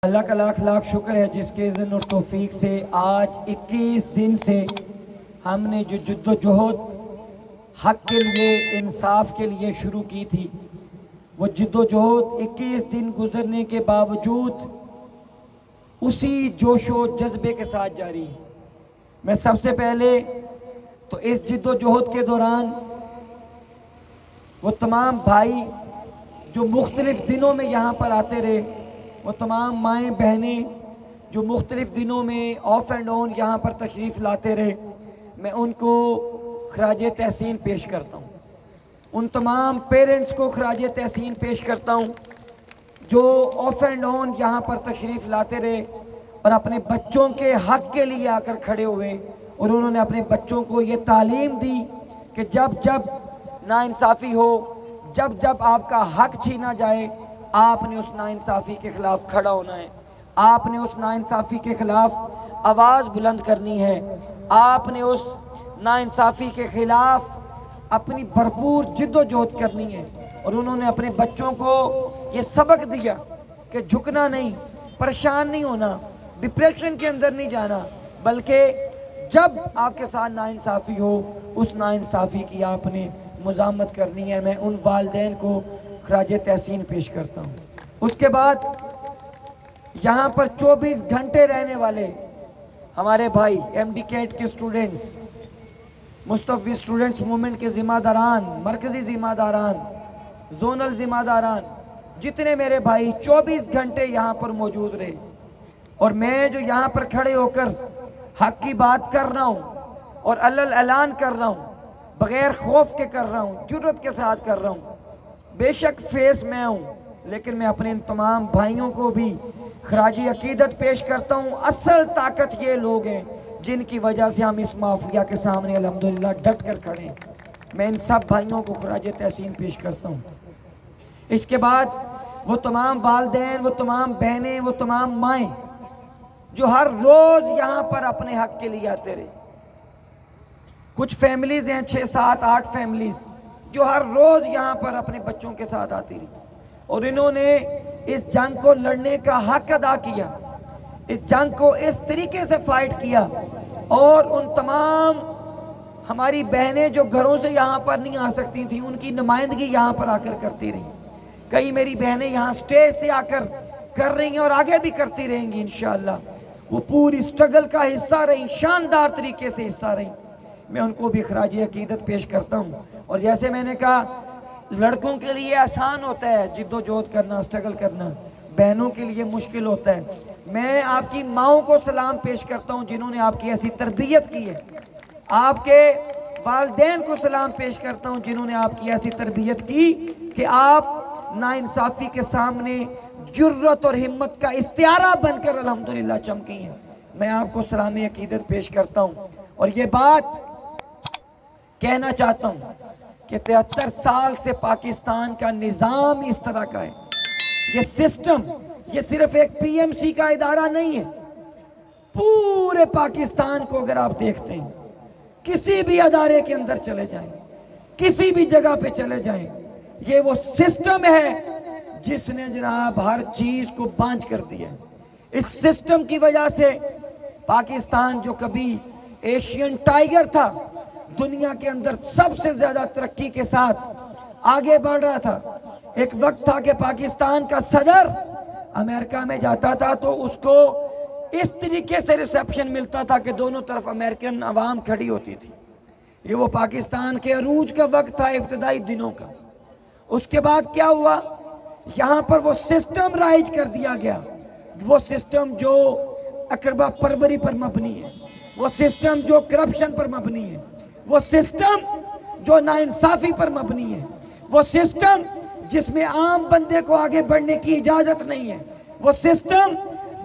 अल्लाह का लाख लाख शुक्र है जिसके इज़्न और तौफीक से आज 21 दिन से हमने जो जद्दोजहद हक़ के लिए, इंसाफ के लिए शुरू की थी, वो जद्दोजहद 21 दिन गुजरने के बावजूद उसी जोशो जज्बे के साथ जारी है। मैं सबसे पहले तो इस जद्दोजहद के दौरान वो तमाम भाई जो मुख्तलिफ़ दिनों में यहाँ पर आते रहे, वो तमाम माएँ बहनें जो मुख्तलिफ़ दिनों में ऑफ एंड ऑन यहाँ पर तशरीफ़ लाते रहे, मैं उनको खराज तहसीन पेश करता हूँ। उन तमाम पेरेंट्स को खराज तहसीन पेश करता हूँ जो ऑफ एंड ऑन यहाँ पर तशरीफ़ लाते रहे और अपने बच्चों के हक़ के लिए आकर खड़े हुए और उन्होंने अपने बच्चों को ये तालीम दी कि जब जब नाइंसाफ़ी हो, जब जब आपका हक़ छीना जाए, आपने उस नाइंसाफ़ी के ख़िलाफ़ खड़ा होना है, आपने उस नाइंसाफ़ी के ख़िलाफ़ आवाज़ बुलंद करनी है, आपने उस नाइंसाफ़ी के ख़िलाफ़ अपनी भरपूर जिद्दोजहद करनी है। और उन्होंने अपने बच्चों को ये सबक दिया कि झुकना नहीं, परेशान नहीं होना, डिप्रेशन के अंदर नहीं जाना, बल्कि जब आपके साथ नाइंसाफ़ी हो उस नाइंसाफ़ी की आपने मुज़ामत करनी है। मैं उन वालिदैन को खराज तहसीन पेश करता हूँ। उसके बाद यहाँ पर 24 घंटे रहने वाले हमारे भाई MD कैट के स्टूडेंट्स, मुस्तफ़ी स्टूडेंट्स मूवमेंट के ज़िम्मेदारान, मरकज़ी ज़िम्मेदारान, जोनल ज़िम्मेदारान, जितने मेरे भाई 24 घंटे यहाँ पर मौजूद रहे और मैं जो यहाँ पर खड़े होकर हक़ की बात कर रहा हूँ और अल्ल ऐलान कर रहा हूँ, बग़ैर खौफ के कर रहा हूँ, जुर्रत के साथ कर रहा हूँ। बेशक फेस मैं हूँ, लेकिन मैं अपने इन तमाम भाइयों को भी खराजी अकीदत पेश करता हूँ। असल ताकत ये लोग हैं जिनकी वजह से हम इस माफिया के सामने अल्हम्दुलिल्लाह डट कर खड़े हैं। मैं इन सब भाइयों को खराज तहसीन पेश करता हूँ। इसके बाद वो तमाम वालिदैन, वो तमाम बहनें, वो तमाम माएँ जो हर रोज़ यहाँ पर अपने हक़ के लिए आते रहे। कुछ फैमिलीज़ हैं, 6, 7, 8 फैमिलीज़ जो हर रोज़ यहाँ पर अपने बच्चों के साथ आती रही और इन्होंने इस जंग को लड़ने का हक़ अदा किया, इस जंग को इस तरीके से फ़ाइट किया। और उन तमाम हमारी बहनें जो घरों से यहाँ पर नहीं आ सकती थी, उनकी नुमाइंदगी यहाँ पर आकर करती रही। कई मेरी बहनें यहाँ स्टेज से आकर कर रही हैं और आगे भी करती रहेंगी इंशाअल्लाह। वो पूरी स्ट्रगल का हिस्सा रही, शानदार तरीके से हिस्सा रही। मैं उनको भी खराज अकीदत पेश करता हूँ। और जैसे मैंने कहा, लड़कों के लिए आसान होता है जिद्दोजहद करना, स्ट्रगल करना, बहनों के लिए मुश्किल होता है। मैं आपकी माओं को सलाम पेश करता हूँ जिन्होंने आपकी ऐसी तरबियत की है। आपके वालिदैन को सलाम पेश करता हूँ जिन्होंने आपकी ऐसी तरबियत की कि आप नाइंसाफ़ी के सामने जुर्रत और हिम्मत का इस्तियारा बनकर अल्हम्दुलिल्लाह चमकी हैं। मैं आपको सलामी अकीदत पेश करता हूँ और ये बात कहना चाहता हूँ कि 73 साल से पाकिस्तान का निज़ाम इस तरह का है। ये सिस्टम, ये सिर्फ एक PMC का इदारा नहीं है। पूरे पाकिस्तान को अगर आप देखते हैं, किसी भी अदारे के अंदर चले जाएं, किसी भी जगह पे चले जाएं, ये वो सिस्टम है जिसने जनाब हर चीज़ को बांझ कर दिया। इस सिस्टम की वजह से पाकिस्तान जो कभी एशियन टाइगर था, दुनिया के अंदर सबसे ज़्यादा तरक्की के साथ आगे बढ़ रहा था। एक वक्त था कि पाकिस्तान का सदर अमेरिका में जाता था तो उसको इस तरीके से रिसेप्शन मिलता था कि दोनों तरफ अमेरिकन अवाम खड़ी होती थी। ये वो पाकिस्तान के अरूज का वक्त था, इब्तदाई दिनों का। उसके बाद क्या हुआ, यहाँ पर वो सिस्टम राइज कर दिया गया, वो सिस्टम जो अकरबा परवरी पर मबनी है, वो सिस्टम जो करप्शन पर मबनी है, वो सिस्टम जो नाइंसाफ़ी पर मबनी है, वो सिस्टम जिसमें आम बंदे को आगे बढ़ने की इजाज़त नहीं है, वो सिस्टम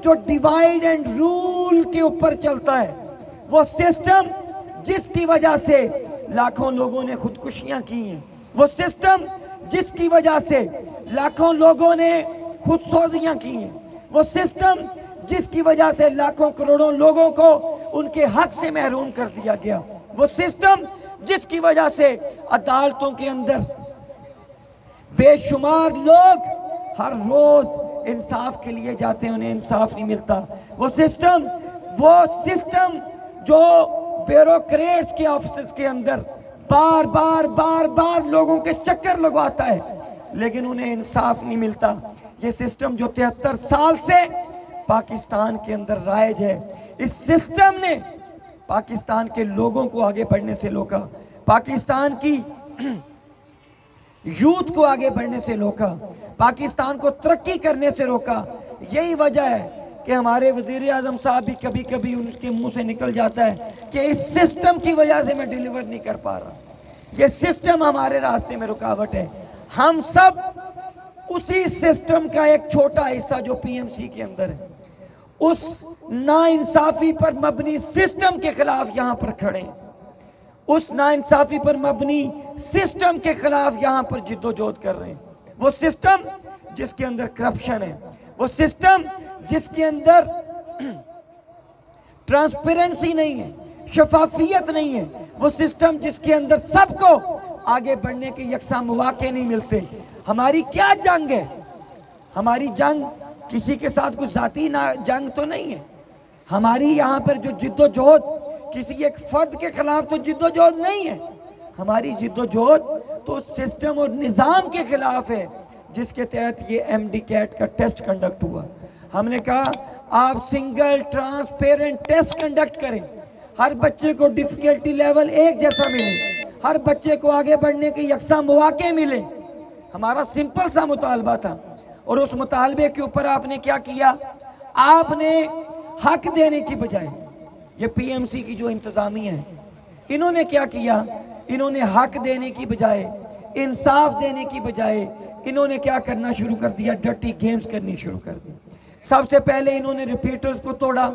जो डिवाइड एंड रूल के ऊपर चलता है, वो सिस्टम जिसकी वजह से लाखों लोगों ने खुदकुशियाँ की हैं, वो सिस्टम जिसकी वजह से लाखों लोगों ने खुदसोजियाँ की हैं, वो सिस्टम जिसकी वजह से लाखों करोड़ों लोगों को उनके हक से महरूम कर दिया गया, वो सिस्टम जिसकी वजह से अदालतों के अंदर बेशुमार लोग हर रोज इंसाफ के लिए जाते हैं उन्हें इंसाफ नहीं मिलता। वो सिस्टम जो ब्यूरोक्रेट्स के ऑफिस के अंदर बार बार लोगों के चक्कर लगवाता है, लेकिन उन्हें इंसाफ नहीं मिलता। ये सिस्टम जो 73 साल से पाकिस्तान के अंदर राइज है, इस सिस्टम ने पाकिस्तान के लोगों को आगे बढ़ने से रोका, पाकिस्तान की यूथ को आगे बढ़ने से रोका, पाकिस्तान को तरक्की करने से रोका। यही वजह है कि हमारे वज़ीर आज़म साहब भी कभी कभी उनके मुंह से निकल जाता है कि इस सिस्टम की वजह से मैं डिलीवर नहीं कर पा रहा, ये सिस्टम हमारे रास्ते में रुकावट है। हम सब उसी सिस्टम का एक छोटा हिस्सा जो पीएमसी के अंदर है, उस नाइंसाफी पर मबनी सिस्टम के खिलाफ यहां पर खड़े हैं, उस नाइंसाफी पर मबनी सिस्टम के खिलाफ यहां पर जिद्दोजहद कर रहे हैं। वो सिस्टम जिसके अंदर करप्शन है, वो सिस्टम जिसके अंदर ट्रांसपेरेंसी नहीं है, शफाफियत नहीं है, वो सिस्टम जिसके अंदर सबको आगे बढ़ने के यकसा मौके नहीं मिलते। हमारी क्या जंग है? हमारी जंग किसी के साथ कुछ जाती जंग तो नहीं है। हमारी यहाँ पर जो जिद्दोजहद किसी एक फर्द के खिलाफ तो जिद्दोजहद नहीं है, हमारी जिद्दोजहद तो सिस्टम और निज़ाम के खिलाफ है जिसके तहत ये MD CAT का टेस्ट कंडक्ट हुआ। हमने कहा आप सिंगल ट्रांसपेरेंट टेस्ट कंडक्ट करें, हर बच्चे को डिफिकल्टी लेवल एक जैसा मिले, हर बच्चे को आगे बढ़ने के यकसा मौके मिले। हमारा सिंपल सा मुतालबा था और उस मुतालबे के ऊपर आपने क्या किया? आपने हक देने की बजाय, ये PMC की जो इंतजामिया है, इन्होंने क्या किया? इन्होंने हक देने की बजाय, इंसाफ देने की बजाय इन्होंने क्या करना शुरू कर दिया? डर्टी गेम्स करनी शुरू कर दी। सबसे पहले इन्होंने रिपीटर्स को तोड़ा,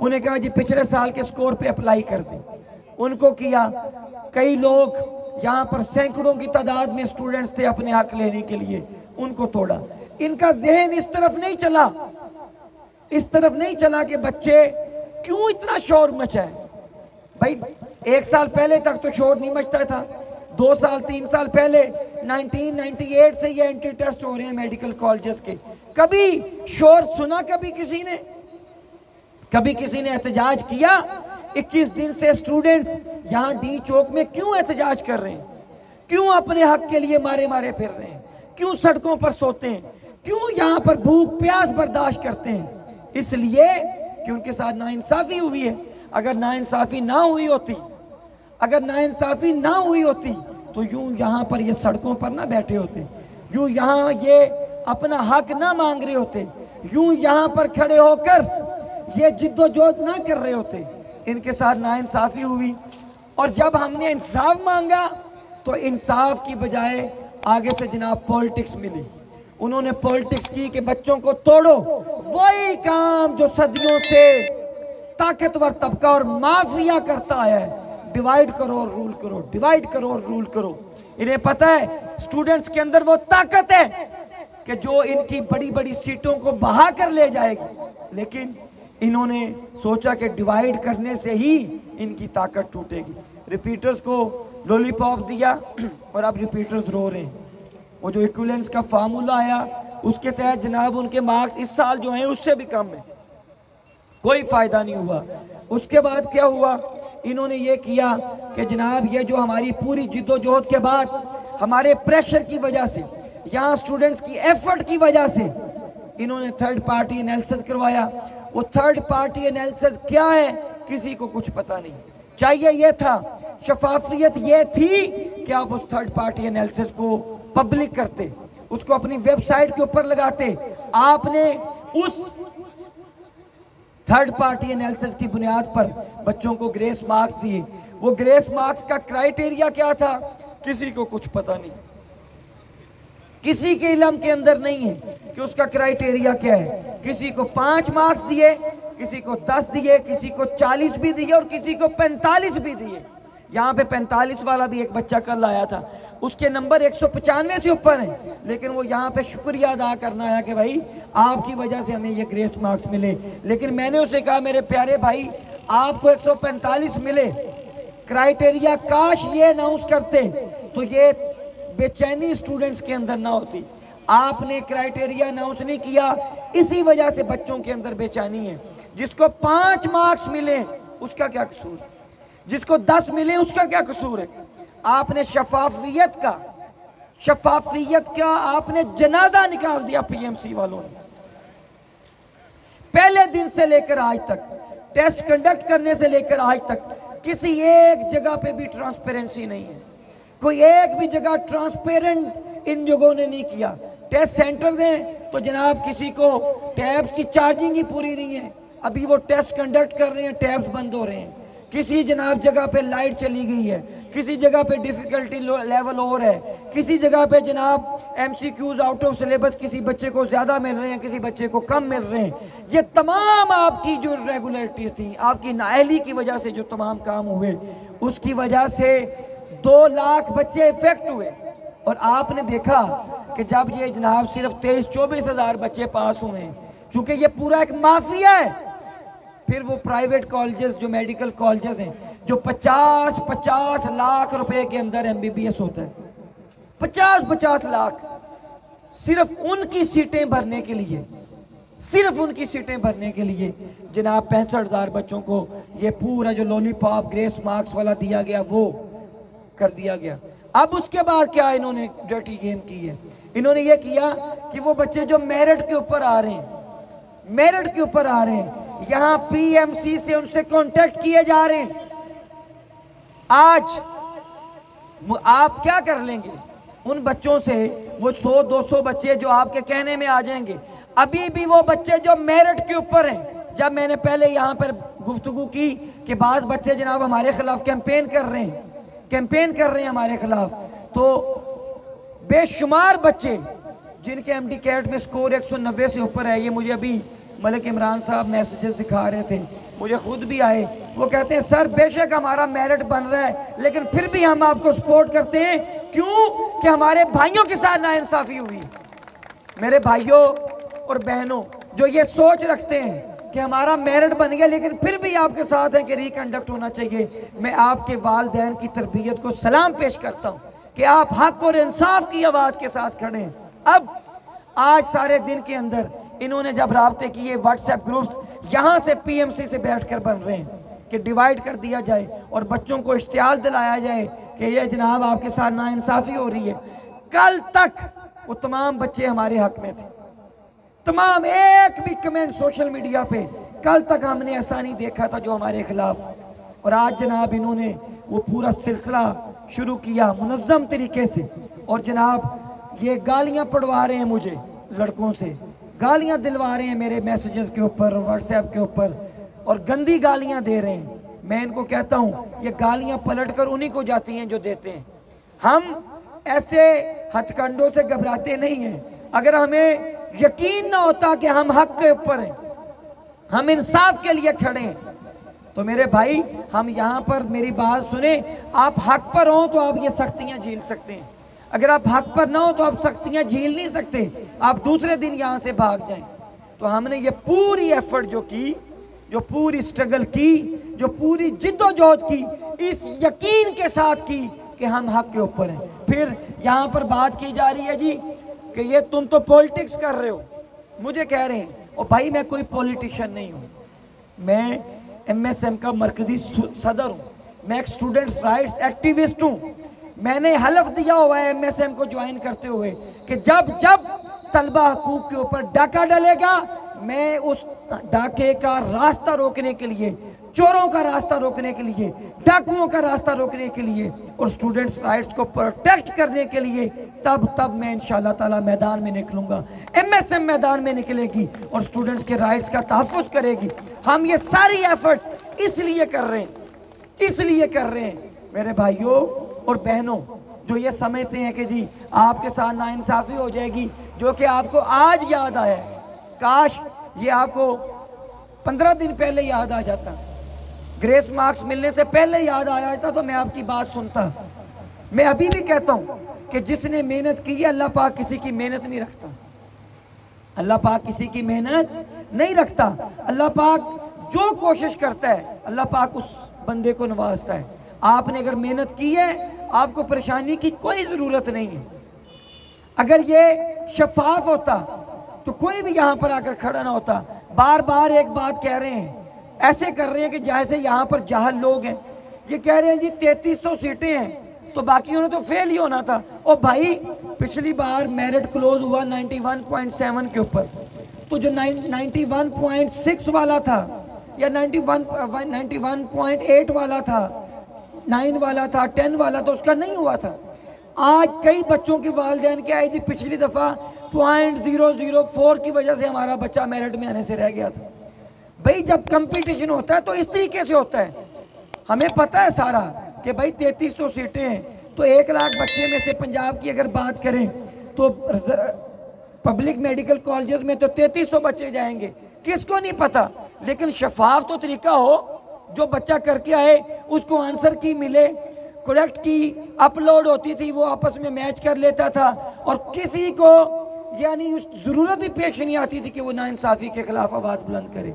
उन्हें कहा जी पिछले साल के स्कोर पे अप्लाई कर दें, उनको किया। कई लोग यहाँ पर सैकड़ों की तादाद में स्टूडेंट्स थे अपने हक लेने के लिए, उनको तोड़ा। इनका जहन इस तरफ नहीं चला, इस तरफ नहीं चला कि बच्चे क्यों इतना शोर मचा है। भाई 1 साल पहले तक तो शोर नहीं मचता था, 2 साल 3 साल पहले 1998 से ये एंट्री टेस्ट हो रहे हैं मेडिकल कॉलेजेस के। कभी शोर सुना? कभी किसी ने एहतजाज किया? 21 दिन से स्टूडेंट्स यहाँ D चौक में क्यों एहतजाज कर रहे हैं? क्यों अपने हक के लिए मारे फिर रहे हैं? क्यों सड़कों पर सोते हैं? क्यों यहाँ पर भूख प्यास बर्दाश्त करते हैं? इसलिए कि उनके साथ नाइंसाफी हुई है। अगर नाइंसाफी ना हुई होती तो यूं यहाँ पर ये सड़कों पर ना बैठे होते, यूं यहाँ ये अपना हक ना मांग रहे होते, यूं यहाँ पर खड़े होकर ये जिद्दोजहद ना कर रहे होते। इनके साथ नाइंसाफी हुई और जब हमने इंसाफ मांगा तो इंसाफ की बजाय आगे से जनाब पॉलिटिक्स मिली। उन्होंने पॉलिटिक्स की कि बच्चों को तोड़ो, वही काम जो सदियों से ताकतवर तबका और माफिया करता है, डिवाइड करो और रूल करो, डिवाइड करो और रूल करो। इन्हें पता है स्टूडेंट्स के अंदर वो ताकत है कि जो इनकी बड़ी बड़ी सीटों को बहा कर ले जाएगी, लेकिन इन्होंने सोचा कि डिवाइड करने से ही इनकी ताकत टूटेगी। रिपीटर्स को लॉलीपॉप दिया और अब रिपीटर्स रो रहे हैं। वो जो इक्विवेलेंस का फार्मूला आया उसके तहत जनाब उनके मार्क्स इस साल जो हैं उससे भी कम है, कोई फायदा नहीं हुआ। उसके बाद क्या हुआ? इन्होंने ये किया कि जनाब ये जो हमारी पूरी जिद्दोजहद के बाद हमारे प्रेशर की वजह से, यहाँ स्टूडेंट्स की एफर्ट की वजह से इन्होंने थर्ड पार्टी एनालिसिस करवाया। वो थर्ड पार्टी एनालिसिस क्या है किसी को कुछ पता नहीं। चाहिए ये था, शफाफियत ये थी कि आप उस थर्ड पार्टी एनालिसिस को पब्लिक करते, उसको अपनी वेबसाइट के ऊपर लगाते। आपने उस थर्ड पार्टी एनालिसिस की बुनियाद पर बच्चों को ग्रेस मार्क्स दिए। वो ग्रेस मार्क्स का क्राइटेरिया क्या था किसी को कुछ पता नहीं, किसी के इल्म के अंदर नहीं है कि उसका क्राइटेरिया क्या है। किसी को 5 मार्क्स दिए, किसी को 10 दिए, किसी को 40 भी दिए और किसी को 45 भी दिए। यहाँ पे 45 वाला भी एक बच्चा कल आया था, उसके नंबर 195 से ऊपर हैं, लेकिन वो यहाँ पे शुक्रिया अदा करना आया कि भाई आपकी वजह से हमें ये ग्रेस मार्क्स मिले। लेकिन मैंने उसे कहा मेरे प्यारे भाई आपको 145 मिले, क्राइटेरिया काश ये अनाउंस करते तो ये बेचैनी स्टूडेंट्स के अंदर ना होती। आपने क्राइटेरिया अनाउंस नहीं किया, इसी वजह से बच्चों के अंदर बेचैनी है। जिसको 5 मार्क्स मिले उसका क्या कसूर, जिसको 10 मिले उसका क्या कसूर है। आपने शफाफियत का आपने जनाजा निकाल दिया पीएमसी वालों ने। पहले दिन से लेकर आज तक, टेस्ट कंडक्ट करने से लेकर आज तक किसी एक जगह पे भी ट्रांसपेरेंसी नहीं है। कोई एक भी जगह ट्रांसपेरेंट इन लोगों ने नहीं किया। टेस्ट सेंटर हैं तो जनाब किसी को टैब्स की चार्जिंग ही पूरी नहीं है, अभी वो टेस्ट कंडक्ट कर रहे हैं, टैब्स बंद हो रहे हैं। किसी जनाब जगह पे लाइट चली गई है, किसी जगह पे डिफ़िकल्टी लेवल और है, किसी जगह पे जनाब एमसीक्यूज आउट ऑफ सिलेबस किसी बच्चे को ज़्यादा मिल रहे हैं, किसी बच्चे को कम मिल रहे हैं। ये तमाम आपकी जो रेगुलरिटीज़ थी, आपकी नाअहली की वजह से जो तमाम काम हुए, उसकी वजह से 2 लाख बच्चे इफेक्ट हुए। और आपने देखा कि जब ये जनाब सिर्फ 23-24 हज़ार बच्चे पास हुए हैं, चूँकि ये पूरा एक माफिया है, फिर वो प्राइवेट कॉलेजेस जो मेडिकल कॉलेजेस हैं जो 50-50 लाख रुपए के अंदर एमबीबीएस होता है, 50-50 लाख सिर्फ उनकी सीटें भरने के लिए, सिर्फ उनकी सीटें भरने के लिए जनाब 65,000 बच्चों को ये पूरा जो लॉलीपॉप ग्रेस मार्क्स वाला दिया गया वो कर दिया गया। अब उसके बाद क्या इन्होंने डर्टी गेम की है, इन्होंने ये किया कि वो बच्चे जो मेरिट के ऊपर आ रहे हैं, मेरिट के ऊपर आ रहे हैं, यहां पीएमसी से उनसे कांटेक्ट किए जा रहे हैं। आज आप क्या कर लेंगे उन बच्चों से, वो 100-200 बच्चे जो आपके कहने में आ जाएंगे, अभी भी वो बच्चे जो मेरिट के ऊपर हैं। जब मैंने पहले यहां पर गुफ्तगू की कि बाज़ बच्चे जनाब हमारे खिलाफ कैंपेन कर रहे हैं, कैंपेन कर रहे हैं हमारे खिलाफ, तो बेशुमार बच्चे जिनके एमडी कैट में स्कोर 190 से ऊपर है, ये मुझे अभी मलिक इमरान साहब मैसेजेस दिखा रहे थे, मुझे खुद भी आए, वो कहते हैं सर बेशक हमारा मेरिट बन रहा है लेकिन फिर भी हम आपको सपोर्ट करते हैं, क्यों कि हमारे भाइयों के साथ नाइंसाफ़ी हुई। मेरे भाइयों और बहनों जो ये सोच रखते हैं कि हमारा मेरिट बन गया लेकिन फिर भी आपके साथ है कि रिकंडक्ट होना चाहिए, मैं आपके वालिदैन की तरबियत को सलाम पेश करता हूँ कि आप हक और इंसाफ की आवाज़ के साथ खड़े हैं। अब आज सारे दिन के अंदर इन्होंने जब राब्ते किए, व्हाट्सएप ग्रुप्स यहाँ से पीएमसी से बैठकर बन रहे हैं कि डिवाइड कर दिया जाए और बच्चों को इश्तियाल दिलाया जाए कि ये जनाब आपके साथ नाइंसाफ़ी हो रही है। कल तक वो तमाम बच्चे हमारे हक में थे, तमाम एक भी कमेंट सोशल मीडिया पे कल तक हमने ऐसा नहीं देखा था जो हमारे खिलाफ। और आज जनाब इन्होंने वो पूरा सिलसिला शुरू किया मुनज़्ज़म तरीके से, और जनाब ये गालियाँ पढ़वा रहे हैं मुझे, लड़कों से गालियां दिलवा रहे हैं मेरे मैसेजेस के ऊपर, व्हाट्सएप के ऊपर, और गंदी गालियां दे रहे हैं। मैं इनको कहता हूं ये गालियां पलट कर उन्हीं को जाती हैं जो देते हैं। हम ऐसे हथकंडों से घबराते नहीं हैं। अगर हमें यकीन ना होता कि हम हक के ऊपर हैं, हम इंसाफ के लिए खड़े हैं, तो मेरे भाई हम यहाँ पर मेरी बात सुने, आप हक पर हो तो आप ये सख्तियाँ झेल सकते हैं, अगर आप हक पर ना हो तो आप सख्तियाँ झेल नहीं सकते, आप दूसरे दिन यहाँ से भाग जाएं। तो हमने ये पूरी एफर्ट जो की, जो पूरी स्ट्रगल की, जो पूरी जिद्दोजहद की, इस यकीन के साथ की कि हम हक के ऊपर हैं। फिर यहाँ पर बात की जा रही है जी कि ये तुम तो पॉलिटिक्स कर रहे हो, मुझे कह रहे हैं, और भाई मैं कोई पॉलिटिशियन नहीं हूँ, मैं एमएसएम का मरकजी सदर हूँ, मैं एक स्टूडेंट्स राइट्स एक्टिविस्ट हूँ। मैंने हलफ दिया हुआ है एमएसएम को ज्वाइन करते हुए कि जब जब तलबा हकूक के ऊपर डाका डलेगा, मैं उस डाके का रास्ता रोकने के लिए, चोरों का रास्ता रोकने के लिए, डाकुओं का रास्ता रोकने के लिए और स्टूडेंट्स राइट्स को प्रोटेक्ट करने के लिए तब मैं इंशाअल्लाह ताला मैदान में निकलूंगा। एमएसएम मैदान में निकलेगी और स्टूडेंट्स के राइट्स का तहफ़्फ़ुज़ करेगी। हम ये सारी एफर्ट इसलिए कर रहे हैं, इसलिए कर रहे हैं मेरे भाइयों और बहनों जो ये समझते हैं कि जी आपके साथ नाइंसाफ़ी हो जाएगी, जो कि आपको आज याद आया, काश ये आपको 15 दिन पहले याद आ जाता, ग्रेस मार्क्स मिलने से पहले याद आया था तो मैं आपकी बात सुनता। मैं अभी भी कहता हूँ कि जिसने मेहनत की है, अल्लाह पाक किसी की मेहनत नहीं रखता, अल्लाह पाक किसी की मेहनत नहीं रखता। अल्लाह पाक जो कोशिश करता है अल्लाह पाक उस बंदे को नवाजता है। आपने अगर मेहनत की है, आपको परेशानी की कोई ज़रूरत नहीं है। अगर ये शफाफ होता तो कोई भी यहाँ पर आकर खड़ा ना होता। बार बार एक बात कह रहे हैं, ऐसे कर रहे हैं कि जैसे यहाँ पर जाहल लोग हैं। ये कह रहे हैं जी 3300 सीटें हैं तो बाकियों ने तो फेल ही होना था। और भाई पिछली बार मेरिट क्लोज हुआ 91.7 के ऊपर, तो जो 91.6 वाला था या 91.8 वाला था, 9 वाला था, 10 वाला था, उसका नहीं हुआ था। आज कई बच्चों के वालिदैन के आई थी पिछली दफ़ा 0.004 की वजह से हमारा बच्चा मेरिट में आने से रह गया था। भाई जब कंपटीशन होता है तो इस तरीके से होता है। हमें पता है सारा कि भाई 3300 सीटें हैं तो 1 लाख बच्चे में से पंजाब की अगर बात करें तो पब्लिक मेडिकल कॉलेजेस में तो 3300 बच्चे जाएंगे, किसको नहीं पता। लेकिन शफाफ तो तरीका हो, जो बच्चा करके आए उसको आंसर की मिले, करेक्ट की अपलोड होती थी, वो आपस में मैच कर लेता था और किसी को यानी उस ज़रूरत ही पेश नहीं आती थी कि वो नाइंसाफ़ी के खिलाफ आवाज़ बुलंद करे।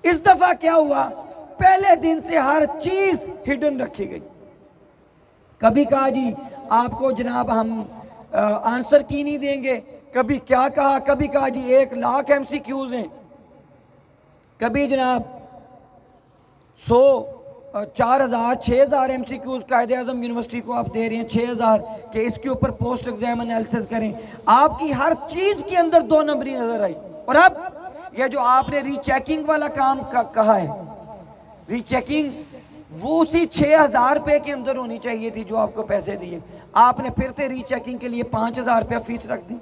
इस दफ़ा क्या हुआ, पहले दिन से हर चीज़ हिडन रखी गई। कभी कहा जी आपको जनाब हम आंसर की नहीं देंगे, कभी क्या कहा, कभी कहा जी 1 लाख MCQs हैं, कभी जनाब 100 4000 6000 MCQs कायदे आज़म यूनिवर्सिटी को आप दे रहे हैं 6000 के इसके ऊपर पोस्ट एग्जाम एनालिसिस करें। आपकी हर चीज़ के अंदर 2 नंबरी नजर आई। और अब यह जो आपने रीचेकिंग वाला काम कहा है, रीचेकिंग वो उसी 6000 रुपये के अंदर होनी चाहिए थी जो आपको पैसे दिए। आपने फिर से रीचेकिंग के लिए 5000 रुपया फीस रख दी।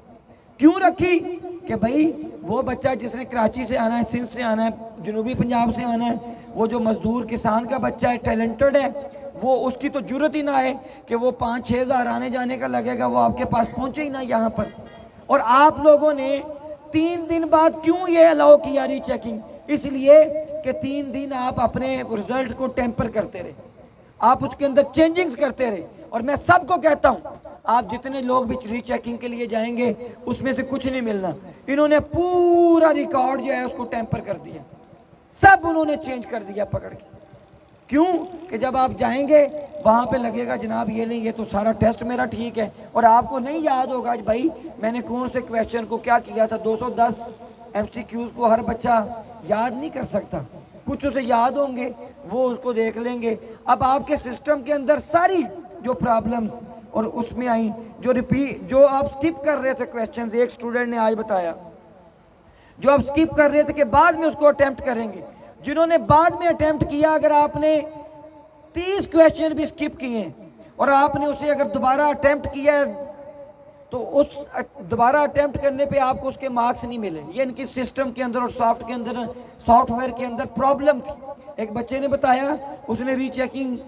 क्यों रखी? कि भाई वो बच्चा जिसने कराची से आना है, सिंध से आना है, जनूबी पंजाब से आना है, वो जो मजदूर किसान का बच्चा है, टैलेंटेड है, वो उसकी तो जरूरत ही ना है कि वो 5-6 हज़ार आने जाने का लगेगा, वो आपके पास पहुँचे ही ना यहाँ पर। और आप लोगों ने 3 दिन बाद क्यों ये अलाउ किया रीचेकिंग? इसलिए कि 3 दिन आप अपने रिजल्ट को टेम्पर करते रहे, आप उसके अंदर चेंजिंग्स करते रहे। और मैं सबको कहता हूँ, आप जितने लोग भी रीचेकिंग के लिए जाएंगे उसमें से कुछ नहीं मिलना। इन्होंने पूरा रिकॉर्ड जो है उसको टेम्पर कर दिया, सब उन्होंने चेंज कर दिया पकड़ के। क्यों? कि जब आप जाएंगे वहाँ पे लगेगा जनाब ये नहीं, ये तो सारा टेस्ट मेरा ठीक है, और आपको नहीं याद होगा भाई मैंने कौन से क्वेश्चन को क्या किया था। 210 MCQs को हर बच्चा याद नहीं कर सकता, कुछ उसे याद होंगे, वो उसको देख लेंगे। अब आपके सिस्टम के अंदर सारी जो प्रॉब्लम्स और उसमें आई जो आप स्किप कर रहे थे क्वेश्चंस, एक स्टूडेंट ने आज बताया, जो आप स्किप कर रहे थे कि बाद में उसको अटेम्प्ट करेंगे, जिन्होंने बाद में अटेम्प्ट किया, अगर आपने 30 क्वेश्चन भी स्किप किए और आपने उसे अगर दोबारा अटेम्प्ट किया तो उस दोबारा अटेम्प्ट करने पे आपको उसके मार्क्स नहीं मिले। ये इनकी सिस्टम के अंदर और सॉफ्टवेयर के अंदर प्रॉब्लम थी। एक बच्चे ने बताया, उसने रीचेकिंग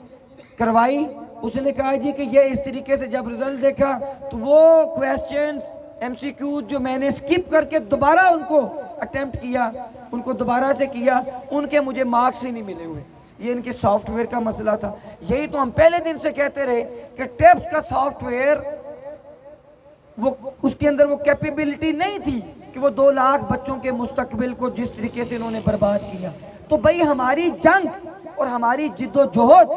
करवाई, उसने कहा जी कि ये इस तरीके से जब रिजल्ट देखा तो वो क्वेश्चंस MCQ जो मैंने स्किप करके दोबारा उनको अटेम्प्ट किया, उनको दोबारा से किया, उनके मुझे मार्क्स ही नहीं मिले हुए। ये इनके सॉफ्टवेयर का मसला था। यही तो हम पहले दिन से कहते रहे कि टेप्स का सॉफ्टवेयर वो उसके अंदर वो कैपेबिलिटी नहीं थी कि वो 2 लाख बच्चों के मुस्तकबिल को जिस तरीके से इन्होंने बर्बाद किया। तो भाई हमारी जंग और हमारी जिद्दोजहद,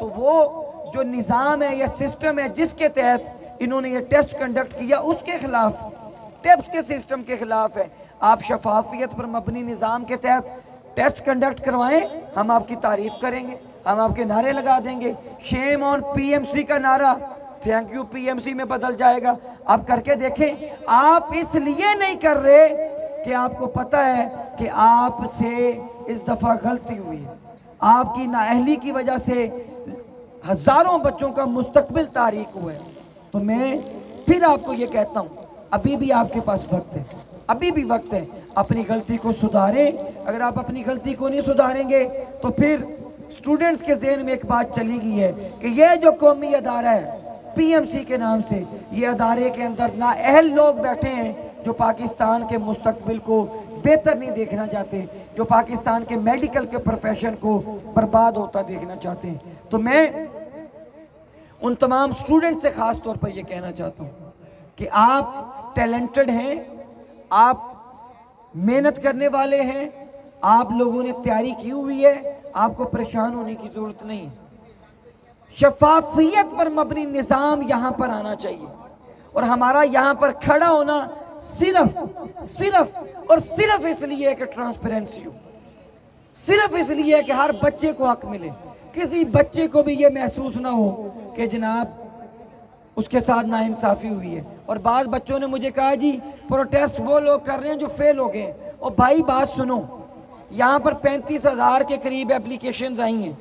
तो वो जो निज़ाम है या सिस्टम है जिसके तहत इन्होंने ये टेस्ट कंडक्ट किया उसके खिलाफ, टेप्स के सिस्टम के खिलाफ है। आप शफाफियत पर मबनी निज़ाम के तहत टेस्ट कंडक्ट करवाएं, हम आपकी तारीफ करेंगे, हम आपके नारे लगा देंगे। शेम ऑन PMC का नारा थैंक यू PMC में बदल जाएगा। आप करके देखें। आप इसलिए नहीं कर रहे कि आपको पता है कि आपसे इस दफ़ा गलती हुई है, आपकी नाअहली की वजह से हज़ारों बच्चों का मुस्तकबिल तारीक हुआ है। तो मैं फिर आपको ये कहता हूँ, अभी भी आपके पास वक्त है, अभी भी वक्त है, अपनी गलती को सुधारें। अगर आप अपनी गलती को नहीं सुधारेंगे तो फिर स्टूडेंट्स के ज़हन में एक बात चली गई है कि ये जो कौमी अदारा है PMC के नाम से, ये अदारे के अंदर नाअहल लोग बैठे हैं जो पाकिस्तान के मुस्तकबिल को बेहतर नहीं देखना चाहते, जो पाकिस्तान के मेडिकल के प्रोफेशन को बर्बाद होता देखना चाहते हैं। तो मैं उन तमाम स्टूडेंट से ख़ास तौर पर यह कहना चाहता हूँ कि आप टैलेंटेड हैं, आप मेहनत करने वाले हैं, आप लोगों ने तैयारी की हुई है, आपको परेशान होने की ज़रूरत नहीं है। शफाफियत पर मबनी निज़ाम यहाँ पर आना चाहिए और हमारा यहाँ पर खड़ा होना सिर्फ और सिर्फ इसलिए कि ट्रांसपेरेंसी हो, सिर्फ इसलिए कि हर बच्चे को हक मिले, किसी बच्चे को भी ये महसूस ना हो कि जनाब उसके साथ नाइंसाफ़ी हुई है। और बाद बच्चों ने मुझे कहा जी प्रोटेस्ट वो लोग कर रहे हैं जो फेल हो गए। और भाई बात सुनो, यहाँ पर 35,000 के करीब एप्लीकेशंस आई हैं,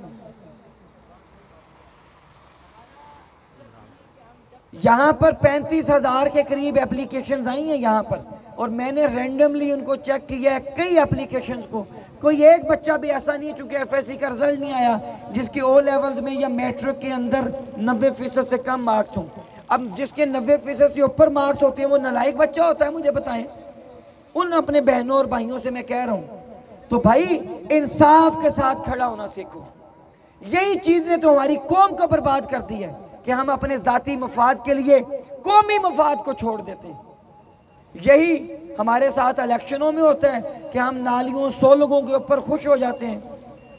यहाँ पर 35,000 के करीब एप्लीकेशंस आई हैं यहाँ पर, और मैंने रैंडमली उनको चेक किया है कई एप्लीकेशंस को। कोई एक बच्चा भी ऐसा नहीं है, चूंकि एफएससी का रिजल्ट नहीं आया, जिसके ओ लेवल्स में या मैट्रिक के अंदर 90% से कम मार्क्स हों। अब जिसके 90% से ऊपर मार्क्स होते हैं वो नालायक बच्चा होता है, मुझे बताएं। उन अपने बहनों और भाइयों से मैं कह रहा हूँ, तो भाई इंसाफ के साथ खड़ा होना सीखो। यही चीज ने तो हमारी कौम को बर्बाद कर दी है कि हम अपने जाती मफाद के लिए कौमी मफाद को छोड़ देते हैं। यही हमारे साथ इलेक्शनों में होता है कि हम नालियों सोलगों के ऊपर खुश हो जाते हैं,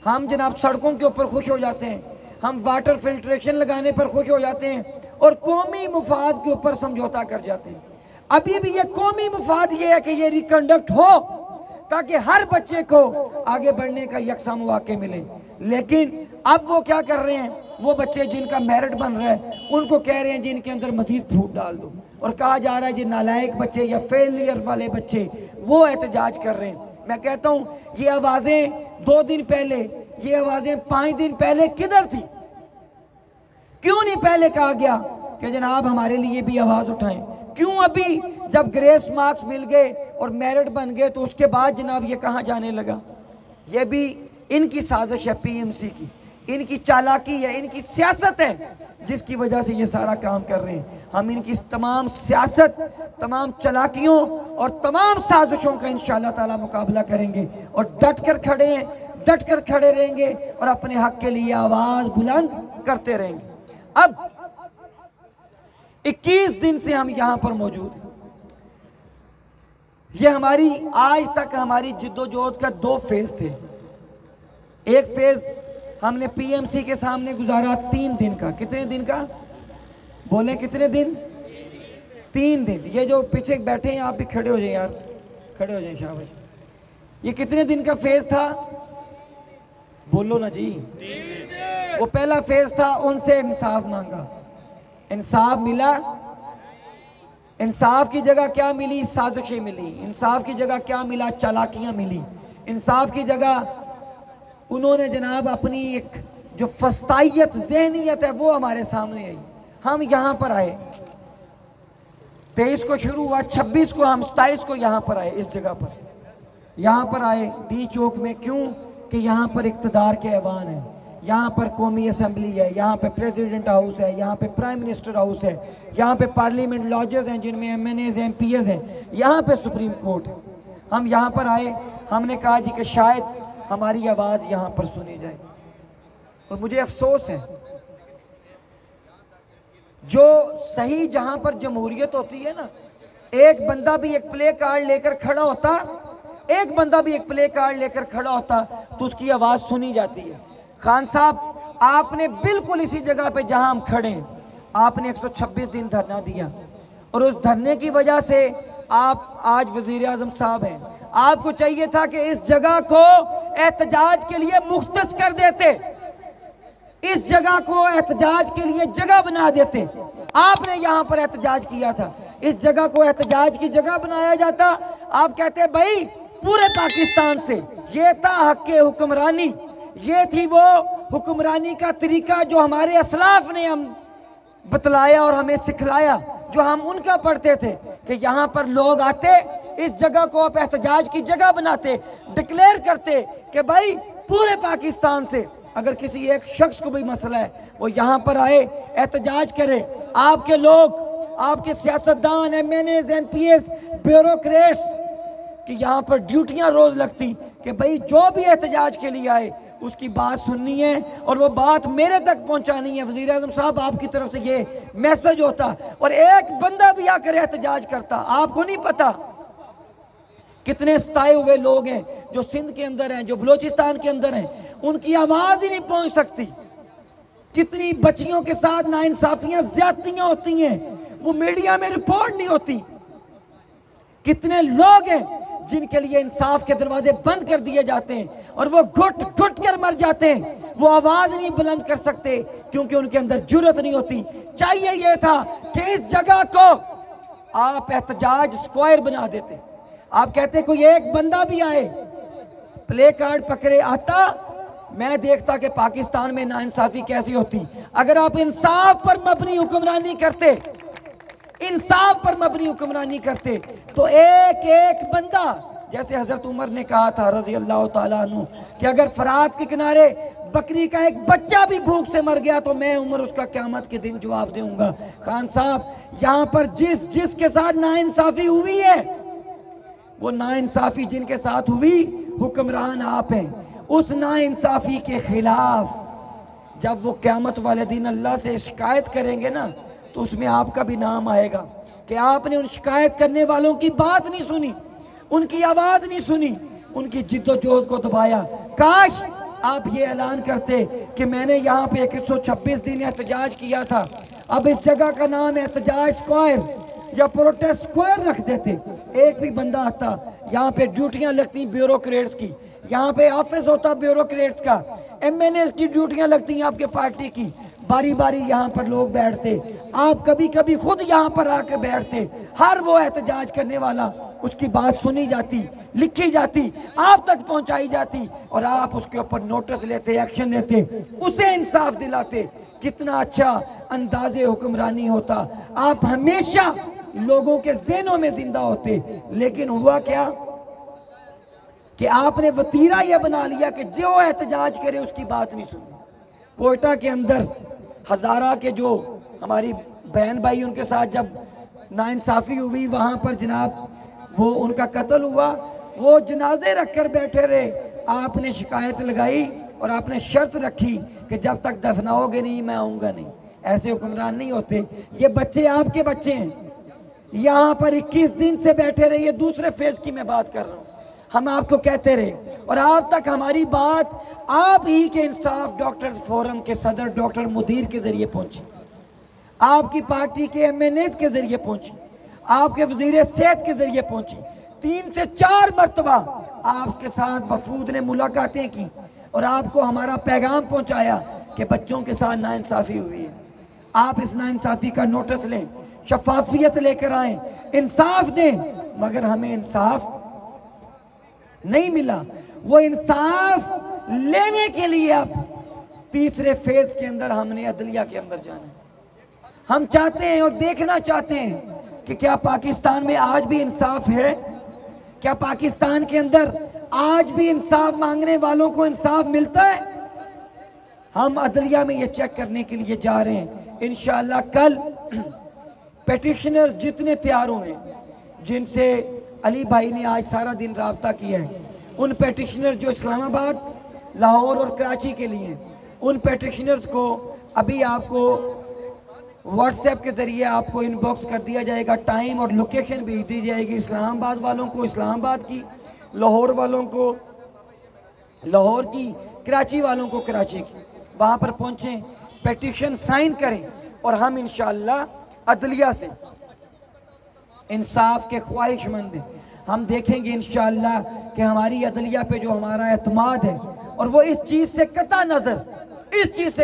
हम जनाब सड़कों के ऊपर खुश हो जाते हैं, हम वाटर फिल्ट्रेशन लगाने पर खुश हो जाते हैं और कौमी मफाद के ऊपर समझौता कर जाते हैं। अभी भी ये कौमी मफाद ये है कि ये रिकंडक्ट हो ताकि हर बच्चे को आगे बढ़ने का यकसा मौके मिले। लेकिन अब वो क्या कर रहे हैं, वो बच्चे जिनका मेरिट बन रहा है उनको कह रहे हैं जी इनके अंदर मजीद फूट डाल दो, और कहा जा रहा है जी नालायक बच्चे या फेलियर वाले बच्चे वो एहतजाज कर रहे हैं। मैं कहता हूँ ये आवाज़ें 2 दिन पहले, ये आवाज़ें 5 दिन पहले किधर थी? क्यों नहीं पहले कहा गया कि जनाब हमारे लिए भी आवाज़ उठाएं? क्यों अभी जब ग्रेस मार्क्स मिल गए और मेरिट बन गए तो उसके बाद जनाब ये कहाँ जाने लगा? ये भी इनकी साजिश है, पीएमसी की, इनकी चालाकी है, इनकी सियासत है, जिसकी वजह से ये सारा काम कर रहे हैं। हम इनकी तमाम सियासत, तमाम चालाकियों और तमाम साजिशों का इंशाअल्लाह ताला मुकाबला करेंगे और डट कर खड़े रहेंगे और अपने हक के लिए आवाज़ बुलंद करते रहेंगे। अब 21 दिन से हम यहाँ पर मौजूद हैं। ये हमारी आज तक हमारी जिद्दोजहद का 2 फेज थे। एक फेज हमने पीएमसी के सामने गुजारा 3 दिन का। कितने दिन का बोले? कितने दिन? 3 दिन। ये जो पीछे बैठे हैं आप भी खड़े हो जाए यार, खड़े हो जाए, शाबाश। ये कितने दिन का फेज था? बोलो ना जी। वो पहला फेज था, उनसे इंसाफ मांगा, इंसाफ मिला। इंसाफ की जगह क्या मिली? साजिशें मिली। इंसाफ की जगह क्या मिला? चालाकियां मिली। इंसाफ की जगह उन्होंने जनाब अपनी एक जो फस्तायत ज़हनियत है वो हमारे सामने आई। हम यहाँ पर आए, 23 को शुरू हुआ, 26 को हम 27 को यहाँ पर आए, इस जगह पर यहाँ पर आए डी चौक में। क्यों? कि यहाँ पर इक़्तिदार के ऐवान है, यहाँ पर कौमी असम्बली है, यहाँ पे प्रेसिडेंट हाउस है, यहाँ पे प्राइम मिनिस्टर हाउस है, यहाँ पे पार्लियामेंट लॉजेस हैं जिनमें MNAs हैं, MPs हैं, यहाँ पे सुप्रीम कोर्ट है। हम यहाँ पर आए, हमने कहा जी कि शायद हमारी आवाज़ यहाँ पर सुनी जाए। और मुझे अफसोस है, जो सही जहाँ पर जमहूरियत होती है ना, एक बंदा भी एक प्ले कार्ड लेकर खड़ा होता, एक बंदा भी एक प्ले कार्ड लेकर खड़ा होता तो उसकी आवाज़ सुनी जाती है। खान साहब, आपने बिल्कुल इसी जगह पे जहां हम खड़े हैं, आपने 126 दिन धरना दिया और उस धरने की वजह से आप आज वजीर आज़म साहब हैं। आपको चाहिए था कि इस जगह को एहतजाज के लिए मुख्तस कर देते, इस जगह को एहतजाज के लिए जगह बना देते। आपने यहाँ पर एहतजाज किया था, इस जगह को एहतजाज की जगह बनाया जाता। आप कहते भाई पूरे पाकिस्तान से, ये था हक़ हुक्मरानी, ये थी वो हुक्मरानी का तरीका जो हमारे असलाफ ने हम बतलाया और हमें सिखलाया, जो हम उनका पढ़ते थे कि यहाँ पर लोग आते, इस जगह को आप एहतजाज की जगह बनाते, डिक्लेयर करते कि भाई पूरे पाकिस्तान से अगर किसी एक शख्स को भी मसला है वो यहाँ पर आए, एहतजाज करे। आपके लोग, आपके सियासतदान, MNAs, MPs, ब्यूरोक्रेट्स कि यहाँ पर ड्यूटियाँ रोज़ लगती कि भाई जो भी एहतजाज के लिए आए उसकी बात सुननी है और वो बात मेरे तक पहुंचानी है। वज़ीर आज़म साहब, आपकी तरफ से ये मैसेज होता और एक बंदा भी आकर एहतजाज करता। आपको नहीं पता कितने सताए हुए लोग हैं जो सिंध के अंदर हैं, जो बलोचिस्तान के अंदर हैं, उनकी आवाज़ ही नहीं पहुंच सकती। कितनी बच्चियों के साथ नाइंसाफियां, ज्यादतियां होती हैं, वो मीडिया में रिपोर्ट नहीं होती। कितने लोग हैं जिनके लिए इंसाफ के दरवाजे बंद कर दिए जाते हैं और वो घुट घुट कर मर जाते हैं। वो आवाज नहीं बुलंद कर सकते क्योंकि उनके अंदर जुर्रत नहीं होती। चाहिए ये था कि इस जगह को आप एहतजाज स्क्वायर बना देते। आप कहते कोई एक बंदा भी आए प्ले कार्ड पकड़े आता, मैं देखता कि पाकिस्तान में नाइंसाफी कैसी होती। अगर आप इंसाफ पर मबनी हुक्मरानी करते, इंसाफ पर मबनी हुक्मरानी करते, तो एक एक बंदा, जैसे हजरत उमर ने कहा था रजी अल्लाह ताला अन्हु कि अगर फरात के किनारे बकरी का एक बच्चा भी भूख से मर गया तो मैं उमर उसका क़यामत के दिन जवाब दूंगा। खान साहब, यहाँ पर जिसके साथ नाइंसाफी हुई है, वो नाइंसाफी जिनके साथ हुई, हुक्मरान आप हैं। उस नाइंसाफी के खिलाफ जब वो क़यामत वाले दिन अल्लाह से शिकायत करेंगे ना, तो उसमें आपका भी नाम आएगा कि आपने उन शिकायत करने वालों की बात नहीं सुनी, उनकी आवाज़ नहीं सुनी, उनकी जिद्दोजहद को दबाया। काश आप ये ऐलान करते कि मैंने यहाँ पे 126 दिन एहतजाज किया था, अब इस जगह का नाम एहतजाज स्क्वायर या प्रोटेस्ट स्क्वायर रख देते। एक भी बंदा आता, यहाँ पे ड्यूटियाँ लगती ब्यूरोक्रेट्स की, यहाँ पे ऑफिस होता ब्यूरोक्रेट्स का, MNAs की ड्यूटियाँ लगती हैं आपके पार्टी की, बारी बारी यहाँ पर लोग बैठते, आप कभी कभी खुद यहाँ पर आके बैठते, हर वो एहतजाज करने वाला उसकी बात सुनी जाती, लिखी जाती, आप तक पहुँचाई जाती और आप उसके ऊपर नोटिस लेते, एक्शन लेते, उसे इंसाफ दिलाते। कितना अच्छा अंदाजे हुक्मरानी होता, आप हमेशा लोगों के ज़हनों में जिंदा होते। लेकिन हुआ क्या कि आपने वतीरा यह बना लिया कि जो एहतजाज करे उसकी बात नहीं सुनी। कोयटा के अंदर हज़ारा के जो हमारी बहन भाई, उनके साथ जब नाइंसाफ़ी हुई, वहाँ पर जनाब वो उनका कत्ल हुआ, वो जनाजे रख कर बैठे रहे। आपने शिकायत लगाई और आपने शर्त रखी कि जब तक दफनाओगे नहीं मैं आऊँगा नहीं। ऐसे हुक्मरान नहीं होते। ये बच्चे आपके बच्चे हैं, यहाँ पर 21 दिन से बैठे रहे। ये दूसरे फेज की मैं बात कर रहा हूँ। हम आपको कहते रहे और आप तक हमारी बात आप ही के इंसाफ डॉक्टर्स फोरम के सदर डॉक्टर मुदीर के जरिए पहुंची, आपकी पार्टी के MNAs के जरिए पहुंची, आपके वजीर सेहत के जरिए पहुंची। 3 से 4 मरतबा आपके साथ वफूद ने मुलाकातें की और आपको हमारा पैगाम पहुंचाया कि बच्चों के साथ नाइंसाफ़ी हुई है। आप इस नाइंसाफ़ी का नोटिस लें, शफाफियत लेकर आएँ, इंसाफ दें। मगर हमें इंसाफ नहीं मिला। वो इंसाफ लेने के लिए अब तीसरे फेज के अंदर हमने अदलिया के अंदर जाना है। हम चाहते हैं और देखना चाहते हैं कि क्या पाकिस्तान में आज भी इंसाफ है, क्या पाकिस्तान के अंदर आज भी इंसाफ मांगने वालों को इंसाफ मिलता है। हम अदलिया में ये चेक करने के लिए जा रहे हैं। इंशाअल्लाह कल पेटिशनर्स जितने तैयार हुए, जिनसे अली भाई ने आज सारा दिन राब्ता किया है, उन पेटिशनर जो इस्लामाबाद, लाहौर और कराची के लिए, उन पेटिशनर्स को अभी आपको व्हाट्सएप के ज़रिए आपको इनबॉक्स कर दिया जाएगा। टाइम और लोकेशन भेज दी जाएगी। इस्लामाबाद वालों को इस्लामाबाद की, लाहौर वालों को लाहौर की, कराची वालों को कराची की। वहाँ पर पहुँचें, पेटिशन साइन करें और हम इंशाअल्लाह अदलिया से इंसाफ के ख्वाहिशमंद हैं। हम देखेंगे इंशाअल्लाह कि हमारी अदलिया पे जो हमारा एतमाद है, और वो इस चीज़ से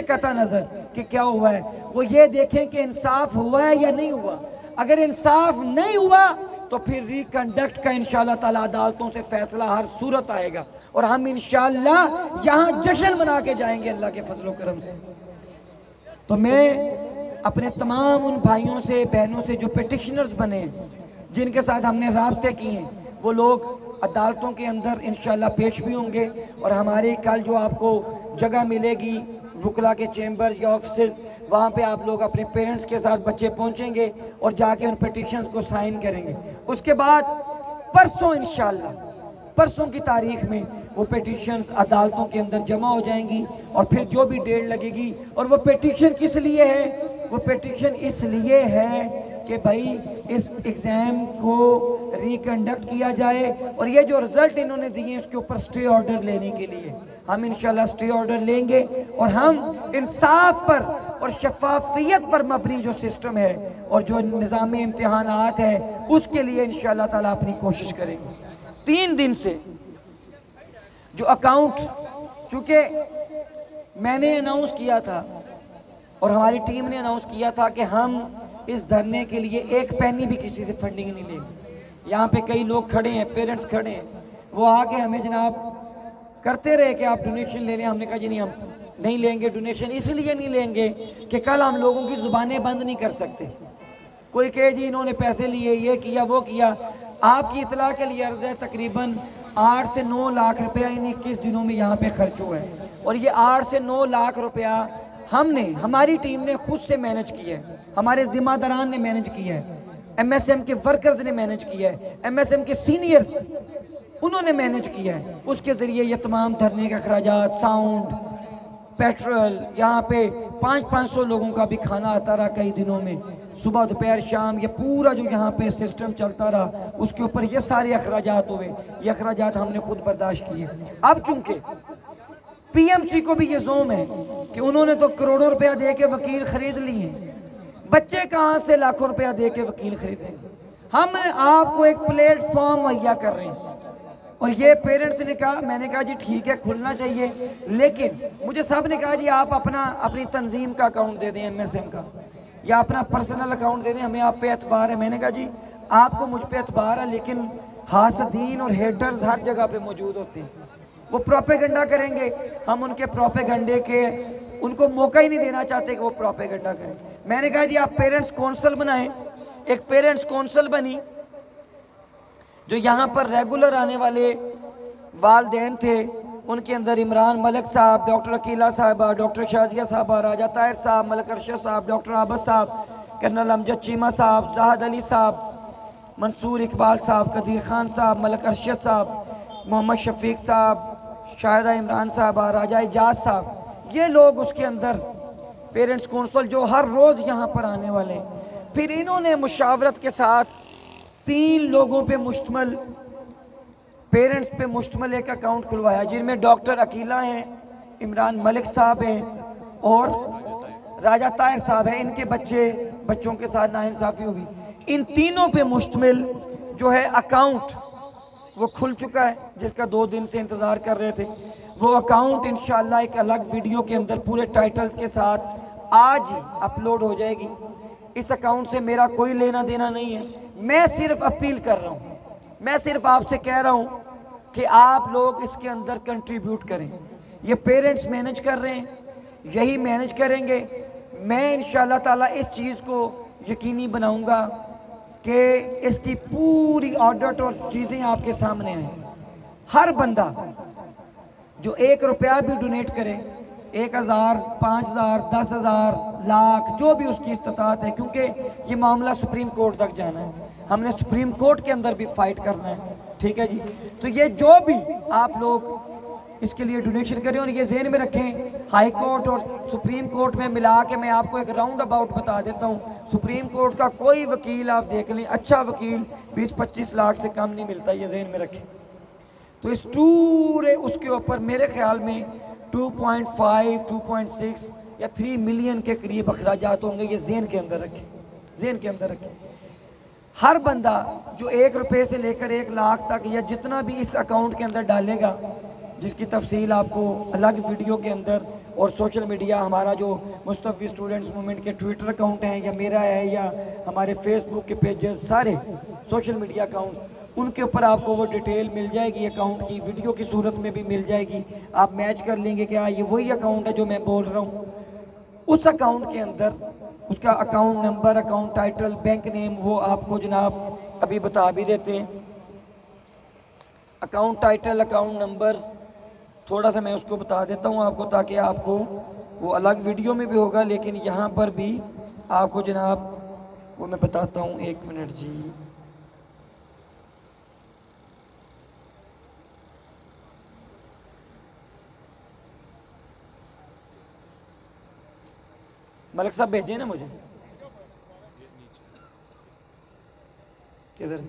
कता नज़र कि क्या हुआ है, वो ये देखें कि इंसाफ हुआ है या नहीं हुआ। अगर इंसाफ नहीं हुआ तो फिर रिकंडक्ट का इंशाअल्लाह ताला अदालतों से फैसला हर सूरत आएगा और हम इंशाअल्लाह यहाँ जश्न मना के जाएंगे अल्लाह के फजल करम से। तो मैं अपने तमाम उन भाइयों से, बहनों से जो पेटिशनर्स बने हैं, जिनके साथ हमने राब्ते किए हैं, वो लोग अदालतों के अंदर इंशाअल्लाह पेश भी होंगे। और हमारे कल जो आपको जगह मिलेगी वकला के चैम्बर या ऑफिस, वहाँ पे आप लोग अपने पेरेंट्स के साथ बच्चे पहुँचेंगे और जाके उन पिटिशन्स को साइन करेंगे। उसके बाद परसों इंशाअल्लाह, परसों की तारीख में वो पिटिशन्स अदालतों के अंदर जमा हो जाएंगी और फिर जो भी डेट लगेगी। और वो पिटिशन किस लिए है? वो पिटिशन इसलिए है कि भाई इस एग्ज़ाम को रिकंडक्ट किया जाए और ये जो रिजल्ट इन्होंने दिए उसके ऊपर स्टे ऑर्डर लेने के लिए हम इंशाल्लाह स्टे ऑर्डर लेंगे और हम इंसाफ पर और शफाफियत पर मबनी जो सिस्टम है और जो निज़ाम इम्तिहानात है उसके लिए इंशाल्लाह ताला अपनी कोशिश करेंगे। 3 दिन से जो अकाउंट, चूँकि मैंने अनाउंस किया था और हमारी टीम ने अनाउंस किया था कि हम इस धरने के लिए एक पैनी भी किसी से फंडिंग नहीं लेंगे। यहाँ पे कई लोग खड़े हैं, पेरेंट्स खड़े हैं, वो आके हमें जनाब करते रहे कि आप डोनेशन ले लें। हमने कहा जी नहीं, हम नहीं लेंगे डोनेशन। इसलिए नहीं लेंगे कि कल हम लोगों की ज़ुबानें बंद नहीं कर सकते। कोई कहे जी इन्होंने पैसे लिए, ये किया, वो किया। आपकी इतला के लिए अर्ज़ है, तकरीबन 8 से 9 लाख रुपया इन 21 दिनों में यहाँ पे खर्च हुआ है और ये 8 से 9 लाख रुपया हमने, हमारी टीम ने खुद से मैनेज किया है, हमारे जिम्मेदारान ने मैनेज किया है, MSM के वर्कर्स ने मैनेज किया है, MSM के सीनियर्स उन्होंने मैनेज किया है। उसके ज़रिए ये तमाम धरने के अखराजात, साउंड, पेट्रोल, यहाँ पे 500-500 लोगों का भी खाना आता रहा कई दिनों में, सुबह दोपहर शाम, ये पूरा जो यहाँ पे सिस्टम चलता रहा उसके ऊपर ये सारे अखराजात हुए। ये अखराजात हमने खुद बर्दाश्त किए। अब चूँकि PMC को भी ये जोम है कि उन्होंने तो करोड़ों रुपया दे के वकील खरीद लिए, बच्चे कहाँ से लाखों रुपया दे के वकील खरीदेंगे। हम आपको एक प्लेटफॉर्म मुहैया कर रहे हैं और ये पेरेंट्स ने कहा, मैंने कहा जी ठीक है खुलना चाहिए, लेकिन मुझे सब ने कहा जी आप अपनी तंजीम का अकाउंट दे दें, MSM का, या अपना पर्सनल अकाउंट दे दें, हमें आप पे एतबार है। मैंने कहा जी आपको मुझ पे एतबार है, लेकिन हासदीन और हेटर्स हर जगह पे मौजूद होते हैं, वो प्रोपेगेंडा करेंगे। हम उनके प्रोपेगेंडे के उनको मौका ही नहीं देना चाहते कि वो प्रोपेगेंडा करें। मैंने कहा जी आप पेरेंट्स कौंसल बनाएं। एक पेरेंट्स कौंसल बनी जो यहाँ पर रेगुलर आने वाले वालदैन थे, उनके अंदर इमरान मलिक साहब, डॉक्टर अकीला साहबा, डॉक्टर शाजिया साहबा, राजा ताहिर साहब, मलिक अरशद साहब, डॉक्टर आबद साहब, कर्नल अमजद चीमा साहब, जाहद अली साहब, मंसूर इकबाल साहब, कदीर खान साहब, मलिक अरशद साहब, मोहम्मद शफीक साहब, शाहिदा इमरान साहबा, राजा इजाज साहब, ये लोग उसके अंदर पेरेंट्स कौंसल जो हर रोज़ यहाँ पर आने वाले हैं। फिर इन्होंने मुशावरत के साथ 3 लोगों पे मुश्तमल, पेरेंट्स पे मुश्तमल एक अकाउंट खुलवाया, जिनमें डॉक्टर अकीला हैं, इमरान मलिक साहब हैं और राजा ताहिर साहब हैं। इनके बच्चों के साथ नाइंसाफ़ी हुई। इन तीनों पे मुश्तमिल जो है अकाउंट वो खुल चुका है, जिसका 2 दिन से इंतज़ार कर रहे थे। वो अकाउंट इंशाल्लाह एक अलग वीडियो के अंदर पूरे टाइटल्स के साथ आज ही अपलोड हो जाएगी। इस अकाउंट से मेरा कोई लेना देना नहीं है, मैं सिर्फ अपील कर रहा हूँ, मैं सिर्फ आपसे कह रहा हूँ कि आप लोग इसके अंदर कंट्रीब्यूट करें। ये पेरेंट्स मैनेज कर रहे हैं, यही मैनेज करेंगे। मैं इंशाल्लाह ताला इस चीज़ को यकीनी बनाऊँगा कि इसकी पूरी ऑडिट और चीज़ें आपके सामने आएँ। हर बंदा जो 1 रुपया भी डोनेट करे, 1000, 5000, 10,000, लाख, जो भी उसकी इस्तात है, क्योंकि ये मामला सुप्रीम कोर्ट तक जाना है, हमने सुप्रीम कोर्ट के अंदर भी फाइट करना है, ठीक है जी। तो ये जो भी आप लोग इसके लिए डोनेशन करें और ये जहन में रखें, हाई कोर्ट और सुप्रीम कोर्ट में मिला के मैं आपको एक राउंड अबाउट बता देता हूँ। सुप्रीम कोर्ट का कोई वकील आप देख लें, अच्छा वकील 20-25 लाख से कम नहीं मिलता, ये जहन में रखें। तो इस पूरे उसके ऊपर मेरे ख्याल में 2.5, 2.6 या 3 मिलियन के करीब अखराजात होंगे, ये ज़हन के अंदर रखें, ज़हन के अंदर रखें। हर बंदा जो 1 रुपये से लेकर 1 लाख तक या जितना भी इस अकाउंट के अंदर डालेगा, जिसकी तफसील आपको अलग वीडियो के अंदर और सोशल मीडिया, हमारा जो मुस्तफ़ी स्टूडेंट्स मूवमेंट के ट्विटर अकाउंट हैं या मेरा है या हमारे फेसबुक के पेजेस, सारे सोशल मीडिया अकाउंट, उनके ऊपर आपको वो डिटेल मिल जाएगी, अकाउंट की वीडियो की सूरत में भी मिल जाएगी। आप मैच कर लेंगे कि हाँ ये वही अकाउंट है जो मैं बोल रहा हूँ। उस अकाउंट के अंदर उसका account number, account title, bank name, वो आपको जनाब अभी बता भी देते हैं। अकाउंट टाइटल, अकाउंट नंबर, थोड़ा सा मैं उसको बता देता हूँ आपको, ताकि आपको वो अलग वीडियो में भी होगा, लेकिन यहाँ पर भी आपको जनाब वो मैं बताता हूँ। 1 मिनट जी। मलिक साहब भेजे ना मुझे, किधर?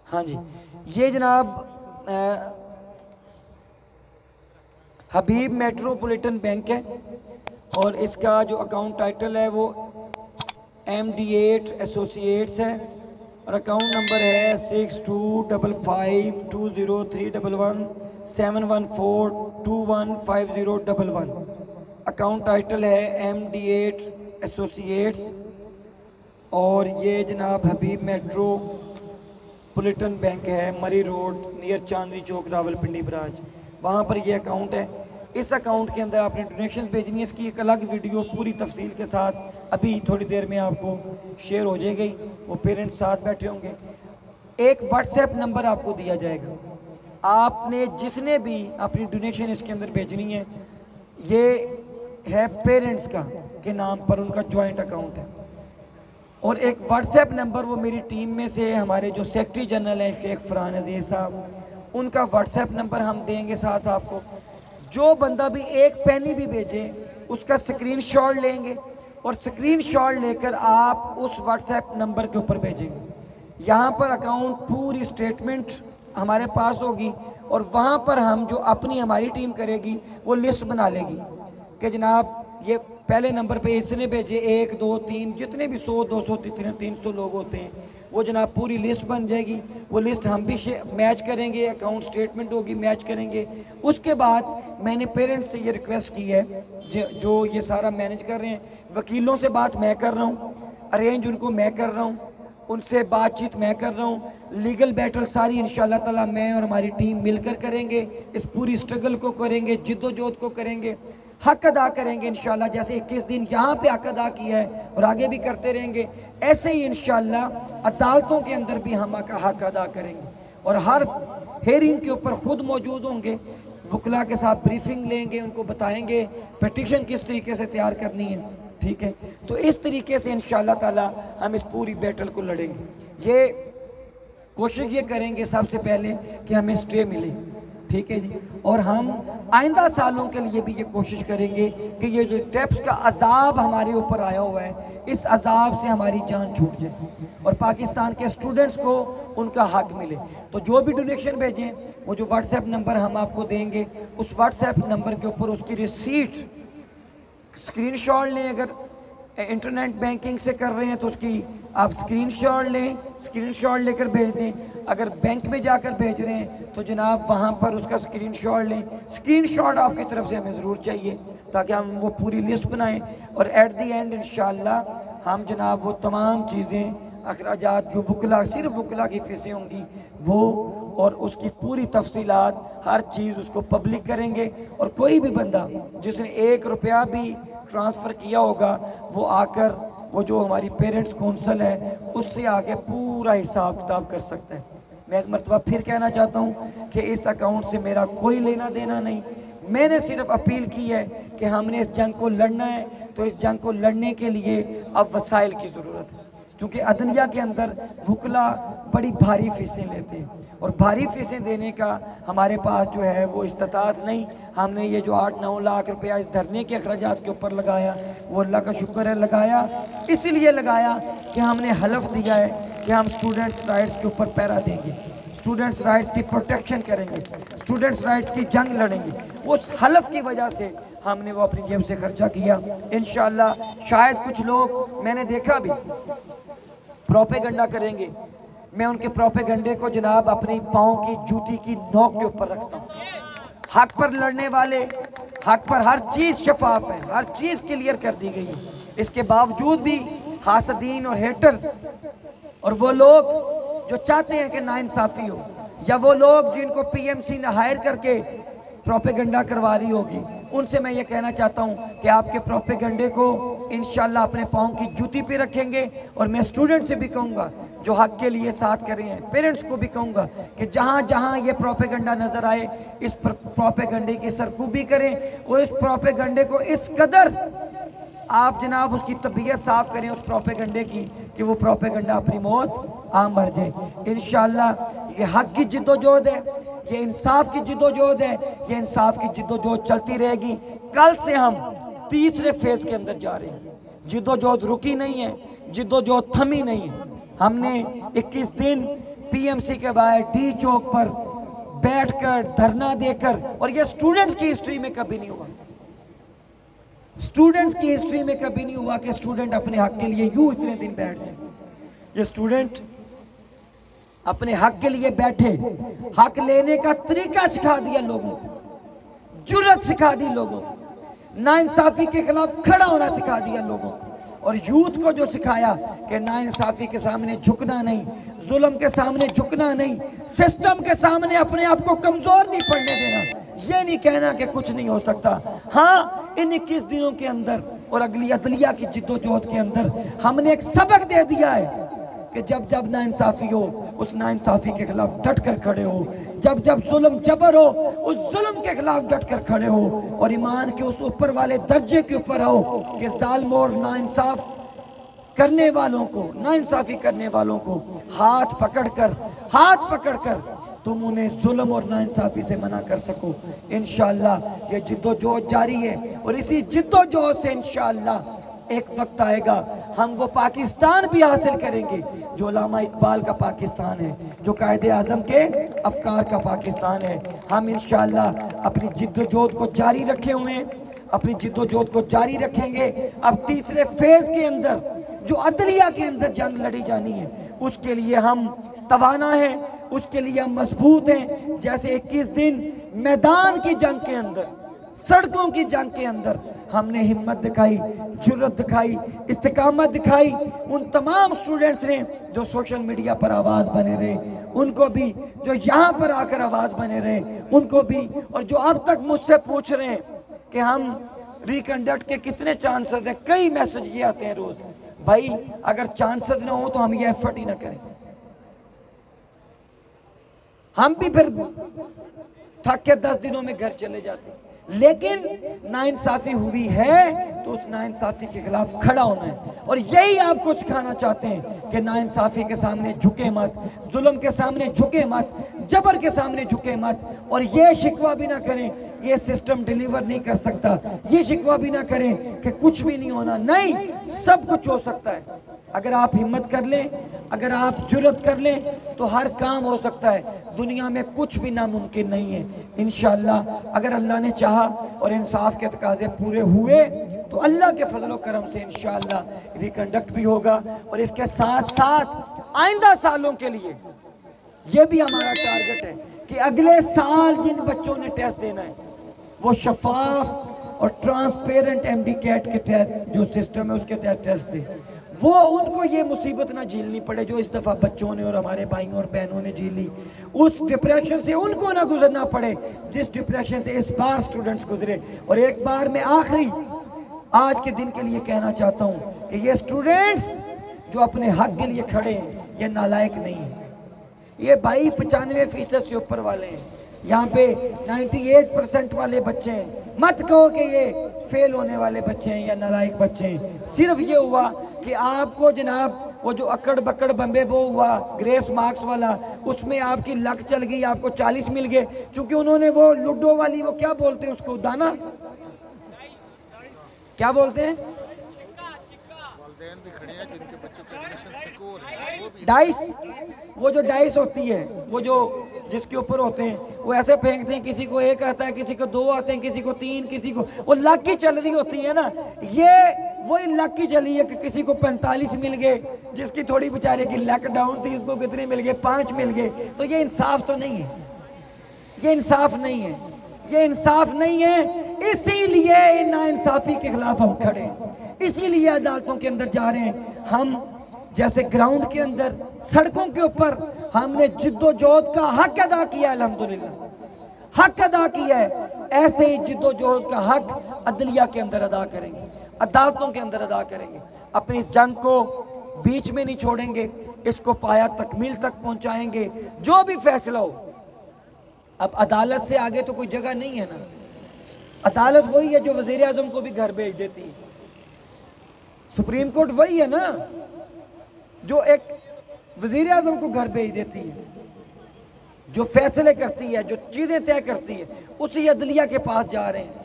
हाँ जी, ये जनाब हबीब मेट्रोपॉलिटन बैंक है और इसका जो अकाउंट टाइटल है वो MD8 एसोसिएट्स है और अकाउंट नंबर है 625520311714215011। अकाउंट टाइटल है MD8 एसोसिएट्स और ये जनाब हबीब मेट्रोपॉलिटन बैंक है, मरी road near Chandni Chowk, Rawalpindi branch, वहाँ पर ये अकाउंट है। इस अकाउंट के अंदर आपने डोनेशन भेजनी है। इसकी एक अलग वीडियो पूरी तफसील के साथ अभी थोड़ी देर में आपको शेयर हो जाएगी, वो पेरेंट्स साथ बैठे होंगे। एक व्हाट्सएप नंबर आपको दिया जाएगा, आपने जिसने भी अपनी डोनेशन इसके अंदर भेजनी है, ये है पेरेंट्स का के नाम पर उनका जॉइंट अकाउंट है और एक व्हाट्सएप नंबर वो मेरी टीम में से हमारे जो सेक्रेटरी जनरल हैं शेख फरहान अजीज साहब, उनका व्हाट्सएप नंबर हम देंगे साथ आपको। जो बंदा भी एक पेनी भी भेजे उसका स्क्रीनशॉट लेंगे और स्क्रीनशॉट लेकर आप उस व्हाट्सएप नंबर के ऊपर भेजेंगे। यहाँ पर अकाउंट पूरी स्टेटमेंट हमारे पास होगी और वहाँ पर हम जो अपनी हमारी टीम करेगी वो लिस्ट बना लेगी कि जनाब ये पहले नंबर पे इसने भेजे 1 2 3 जितने भी 100 200 300 लोग होते हैं, वो जनाब पूरी लिस्ट बन जाएगी। वो लिस्ट हम भी मैच करेंगे, अकाउंट स्टेटमेंट होगी, मैच करेंगे। उसके बाद मैंने पेरेंट्स से ये रिक्वेस्ट की है जो ये सारा मैनेज कर रहे हैं, वकीलों से बात मैं कर रहा हूँ, अरेंज उनको मैं कर रहा हूँ, उनसे बातचीत मैं कर रहा हूँ, लीगल बैटल सारी इंशाल्लाह ताला मैं और हमारी टीम मिलकर करेंगे। इस पूरी स्ट्रगल को करेंगे, जिद्दोजहद को करेंगे, हक अदा करेंगे इंशाल्लाह। जैसे 21 दिन यहाँ पे हक अदा किया है और आगे भी करते रहेंगे, ऐसे ही इंशाल्लाह अदालतों के अंदर भी हम हक अदा करेंगे और हर हेयरिंग के ऊपर खुद मौजूद होंगे, वकला के साथ ब्रीफिंग लेंगे, उनको बताएंगे पिटीशन किस तरीके से तैयार करनी है। ठीक है, तो इस तरीके से इंशाल्लाह ताला हम इस पूरी बैटल को लड़ेंगे। ये कोशिश ये करेंगे सबसे पहले कि हमें स्टे मिले, ठीक है जी, और हम आइंदा सालों के लिए भी ये कोशिश करेंगे कि ये जो टैक्स का अजाब हमारे ऊपर आया हुआ है, इस अजाब से हमारी जान छूट जाए और पाकिस्तान के स्टूडेंट्स को उनका हक मिले। तो जो भी डोनेशन भेजें, वो जो व्हाट्सएप नंबर हम आपको देंगे, उस व्हाट्सएप नंबर के ऊपर उसकी रिसीट स्क्रीनशॉट लें। अगर इंटरनेट बैंकिंग से कर रहे हैं तो उसकी आप स्क्रीनशॉट लें, स्क्रीनशॉट लेकर भेज दें। अगर बैंक में जाकर भेज रहे हैं तो जनाब वहाँ पर उसका स्क्रीनशॉट लें। स्क्रीनशॉट आपकी तरफ से हमें ज़रूर चाहिए ताकि हम वो पूरी लिस्ट बनाएं और एट दी एंड इंशाल्लाह हम जनाब वो तमाम चीज़ें अखराजात जो वकला, सिर्फ वकला की फ़ीसें होंगी वो और उसकी पूरी तफसीलात हर चीज़ उसको पब्लिक करेंगे। और कोई भी बंदा जिसने 1 रुपया भी ट्रांसफ़र किया होगा वो आकर वो जो हमारी पेरेंट्स काउंसिल है उससे आके पूरा हिसाब किताब कर सकते हैं। मैं एक मरतबा फिर कहना चाहता हूँ कि इस अकाउंट से मेरा कोई लेना देना नहीं। मैंने सिर्फ अपील की है कि हमने इस जंग को लड़ना है, तो इस जंग को लड़ने के लिए अब वसाइल की ज़रूरत है, क्योंकि अदलिया के अंदर वकला बड़ी भारी फ़ीसें लेते हैं और भारी फ़ीसें देने का हमारे पास जो है वो इस्तात नहीं। हमने ये जो 8-9 लाख रुपया इस धरने के अखराजात के ऊपर लगाया, वो अल्लाह का शुक्र है लगाया, इसलिए लगाया कि हमने हलफ दिया है कि हम स्टूडेंट्स राइट्स के ऊपर पहरा देंगे, स्टूडेंट्स राइट्स की प्रोटेक्शन करेंगे, स्टूडेंट्स राइट्स की जंग लड़ेंगे। उस हलफ की वजह से हमने वो अपनी जेब से खर्चा किया। इंशाल्लाह शायद कुछ लोग मैंने देखा भी प्रोपेगंडा करेंगे, मैं उनके प्रोपेगंडे को जनाब अपनी पाँव की जूती की नोक के ऊपर रखता हूँ। हक पर लड़ने वाले, हक पर हर चीज़ शफाफ है, हर चीज़ क्लियर कर दी गई है। इसके बावजूद भी हासदीन और हेटर्स और वो लोग जो चाहते हैं कि नाइंसाफ़ी हो, या वो लोग जिनको PMC ने हायर करके प्रोपेगंडा करवा रही होगी, उनसे मैं ये कहना चाहता हूँ कि आपके प्रोपेगंडे को इंशाल्लाह अपने पाँव की जूती पे रखेंगे। और मैं स्टूडेंट से भी कहूँगा जो हक के लिए साथ कर रहे हैं, पेरेंट्स को भी कहूँगा कि जहाँ जहाँ ये प्रोपेगंडा नज़र आए इस प्रोपेगंडे की सरकूबी करें और इस प्रोपेगंडे को इस कदर आप जनाब उसकी तबीयत साफ़ करें उस प्रोपेगंडे की कि वो प्रोपेगंडा अपनी मौत आ मर जाए। इंशाल्लाह ये हक की जिद्दोजहद है, ये इंसाफ की जिद्दोजहद है, ये इंसाफ की जिद्दोजहद चलती रहेगी। कल से हम तीसरे फेज के अंदर जा रहे हैं। जिद्दोजहद रुकी नहीं है, जिद्दोजहद थमी नहीं है। हमने 21 दिन पीएमसी के बाहर डी चौक पर बैठकर धरना देकर, और ये स्टूडेंट्स की हिस्ट्री में कभी नहीं हुआ, स्टूडेंट्स की हिस्ट्री में कभी नहीं हुआ कि स्टूडेंट अपने हक के लिए यूं इतने दिन बैठ जाए। ये स्टूडेंट अपने हक के लिए बैठे, हक लेने का तरीका सिखा दिया लोगों को, जुर्रत सिखा दी लोगों को, नाइंसाफी के खिलाफ खड़ा होना सिखा दिया लोगों को, और यूथ को जो सिखाया कि नाइंसाफी के सामने झुकना नहीं, जुल्म के सामने झुकना नहीं, सिस्टम के सामने अपने आप को कमजोर नहीं पड़ने देना, ये नहीं कहना कि कुछ नहीं हो सकता। हाँ, इन 21 दिनों के अंदर और अगली अदलिया की जिद्दोजहद के अंदर हमने एक सबक दे दिया है कि जब जब नाइंसाफी हो उस नाइंसाफी के खिलाफ डट कर खड़े हो, जब जब जुल्म जबर हो उस जुल्म के खिलाफ डट कर खड़े हो, और ईमान के उस ऊपर वाले दर्जे के ऊपर हो कि जालिम और नाइंसाफ करने वालों को, नाइंसाफी करने वालों को हाथ पकड़कर तुम उन्हें जुल्म और नाइंसाफी से मना कर सको। इंशाअल्लाह ये जिद्दोजहद जारी है, और इसी जिद्दोजहद से इंशाअल्लाह एक वक्त आएगा हम वो पाकिस्तान भी हासिल करेंगे जो उलामा इकबाल का पाकिस्तान है, जो कायदे आज़म के अफकार का पाकिस्तान है। हम इंशाअल्लाह अपनी जिद्दोजहद को जारी रखे हुए हैं, अपनी जिद्दोजहद को जारी रखेंगे। अब तीसरे फेज के अंदर जो अदलिया के अंदर जंग लड़ी जानी है, उसके लिए हम तवाना हैं, उसके लिए हम मजबूत हैं। जैसे 21 दिन मैदान की जंग के अंदर, सड़कों की जंग के अंदर हमने हिम्मत दिखाई, जुर्रत दिखाई, इस्तिकामत दिखाई, उन तमाम स्टूडेंट्स ने जो सोशल मीडिया पर आवाज़ बने रहे, उनको भी, जो यहाँ पर आकर आवाज़ बने रहे उनको भी, और जो अब तक मुझसे पूछ रहे हैं कि हम रिकंडक्ट के कितने चांसेस हैं, कई मैसेज ये आते हैं रोज़, भाई अगर चांसेस ना हो तो हम ये एफर्ट ही ना करें, हम भी फिर थक के 10 दिनों में घर चले जाते हैं। लेकिन नाइंसाफी हुई है तो उस नाइंसाफी के खिलाफ खड़ा होना है, और यही आपको सिखाना चाहते हैं कि नाइंसाफी के सामने झुके मत, जुल्म के सामने झुके मत, जबर के सामने झुके मत, और ये शिकवा भी ना करें ये सिस्टम डिलीवर नहीं कर सकता, ये शिकवा भी ना करें कि कुछ भी नहीं होना, नहीं, सब कुछ हो सकता है। अगर आप हिम्मत कर लें, अगर आप जुर्रत कर लें तो हर काम हो सकता है, दुनिया में कुछ भी नामुमकिन नहीं है। इंशाअल्लाह अगर अल्लाह ने चाहा और इंसाफ के तकाजे पूरे हुए तो अल्लाह के फजल करम से इंशाअल्लाह रिकंडक्ट भी होगा, और इसके साथ साथ आइंदा सालों के लिए ये भी हमारा टारगेट है कि अगले साल जिन बच्चों ने टेस्ट देना है वो शफाफ और ट्रांसपेरेंट एमडी कैट के तहत जो सिस्टम है उसके तहत टेस्ट दे, वो उनको ये मुसीबत ना झेलनी पड़े जो इस दफ़ा बच्चों ने और हमारे भाइयों और बहनों ने झेली, उस डिप्रेशन से उनको ना गुजरना पड़े जिस डिप्रेशन से इस बार स्टूडेंट्स गुजरे। और एक बार मैं आखिरी आज के दिन के लिए कहना चाहता हूँ कि ये स्टूडेंट्स जो अपने हक के लिए खड़े हैं ये नालायक नहीं है, ये भाई 95% से ऊपर वाले हैं, यहाँ पे 98% वाले बच्चे हैं। मत कहो कि ये फेल होने वाले बच्चे हैं या नालायक बच्चे हैं, सिर्फ ये हुआ कि आपको जनाब वो जो अकड़ बकड़ बम्बे वो हुआ ग्रेस मार्क्स वाला, उसमें आपकी लक चल गई, आपको 40 मिल गए, क्योंकि उन्होंने वो लूडो वाली वो क्या बोलते हैं उसको, दाना क्या बोलते हैं, डाइस, वो जो डाइस होती है वो जो जिसके ऊपर होते हैं वो ऐसे फेंकते हैं, किसी को 1 आता है, किसी को 2 आते हैं, किसी को 3, किसी को, वो लक की चल रही होती है ना, ये वही लक की चली है कि किसी को 45 मिल गए, जिसकी थोड़ी बेचारे की लक डाउन थी उसको कितने मिल गए, 5 मिल गए। तो ये इंसाफ तो नहीं है, ये इंसाफ नहीं है, ये इंसाफ नहीं है। इसीलिए नाइंसाफी के खिलाफ हम खड़े हैं, इसीलिए अदालतों के अंदर जा रहे हैं हम, जैसे ग्राउंड के अंदर सड़कों के ऊपर हमने जिद्दोजहद का हक अदा किया, अल्हम्दुलिल्लाह हक अदा किया है, ऐसे ही जिद्दोजहद का हक अदलिया के अंदर अदा करेंगे, अदालतों के अंदर अदा करेंगे, अपनी जंग को बीच में नहीं छोड़ेंगे, इसको पाया तकमील तक पहुंचाएंगे, जो भी फैसला हो। अब अदालत से आगे तो कोई जगह नहीं है ना, अदालत वही है जो वजीर आजम को भी घर भेज देती है, सुप्रीम कोर्ट वही है ना जो एक वजीर आजम को घर भेज देती है, जो फैसले करती है, जो चीज़ें तय करती है, उसी अदलिया के पास जा रहे हैं,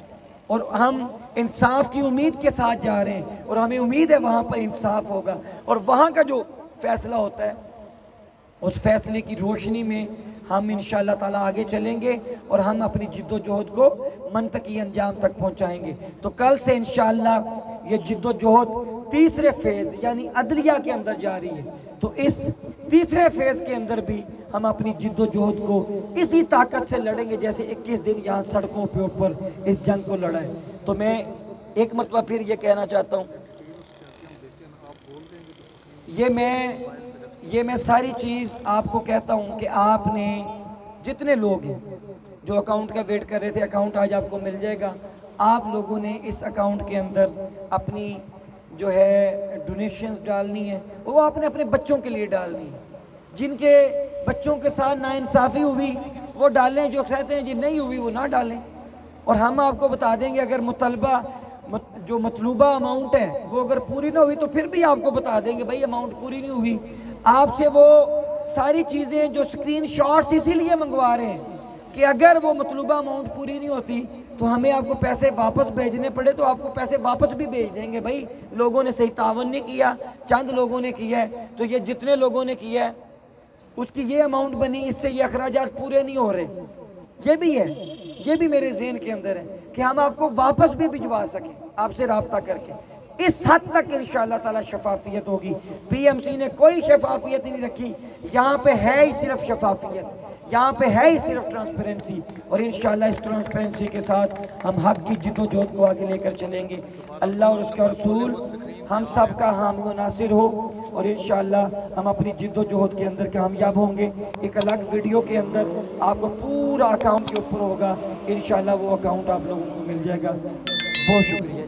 और हम इंसाफ की उम्मीद के साथ जा रहे हैं, और हमें उम्मीद है वहाँ पर इंसाफ होगा, और वहाँ का जो फैसला होता है उस फैसले की रोशनी में हम इंशाअल्लाह ताला आगे चलेंगे और हम अपनी जिद्दोजहद को मंतकी अंजाम तक पहुंचाएंगे। तो कल से इंशाअल्लाह ये जिद्दोजहद तीसरे फेज़ यानी अदलिया के अंदर जा रही है। तो इस तीसरे फेज़ के अंदर भी हम अपनी जिद्दोजहद को इसी ताकत से लड़ेंगे जैसे 21 दिन यहाँ सड़कों पे ऊपर इस जंग को लड़ा है। तो मैं एक मरतबा फिर ये कहना चाहता हूँ, ये मैं सारी चीज़ आपको कहता हूँ कि आपने जितने लोग हैं जो अकाउंट का वेट कर रहे थे, अकाउंट आज आपको मिल जाएगा। आप लोगों ने इस अकाउंट के अंदर अपनी जो है डोनेशंस डालनी है, वो आपने अपने बच्चों के लिए डालनी है। जिनके बच्चों के साथ नाइंसाफ़ी हुई वो डालें, जो कहते हैं जी नहीं हुई वो ना डालें। और हम आपको बता देंगे अगर जो मतलूबा अमाउंट है वो अगर पूरी ना हुई तो फिर भी आपको बता देंगे भाई अमाउंट पूरी नहीं हुई। आपसे वो सारी चीज़ें जो स्क्रीन शॉट्स इसीलिए मंगवा रहे हैं कि अगर वो मतलूबा अमाउंट पूरी नहीं होती तो हमें आपको पैसे वापस भेजने पड़े तो आपको पैसे वापस भी भेज देंगे। भाई लोगों ने सही तावन नहीं किया, चंद लोगों ने किया है, तो ये जितने लोगों ने किया है उसकी ये अमाउंट बनी, इससे ये अखराजात पूरे नहीं हो रहे। ये भी है, ये भी मेरे ज़हन के अंदर है कि हम आपको वापस भी भिजवा सकें आपसे रब्ता करके। इस हद तक इंशाअल्लाह ताला शफाफियत होगी। पीएमसी ने कोई शफाफियत नहीं रखी, यहाँ पे है ही सिर्फ शफाफियत, यहाँ पे है ही सिर्फ ट्रांसपेरेंसी। और इंशाअल्लाह इस ट्रांसपेरेंसी के साथ हम हक की जिद्दोजहद को आगे लेकर चलेंगे। अल्लाह और उसका रसूल हम सब का हामी व नासिर हो और इंशाअल्लाह हम अपनी जिद्दोजहद के अंदर कामयाब होंगे। एक अलग वीडियो के अंदर आपको पूरा अकाउंट के ऊपर होगा, इंशाअल्लाह वो अकाउंट आप लोगों को मिल जाएगा। बहुत शुक्रिया।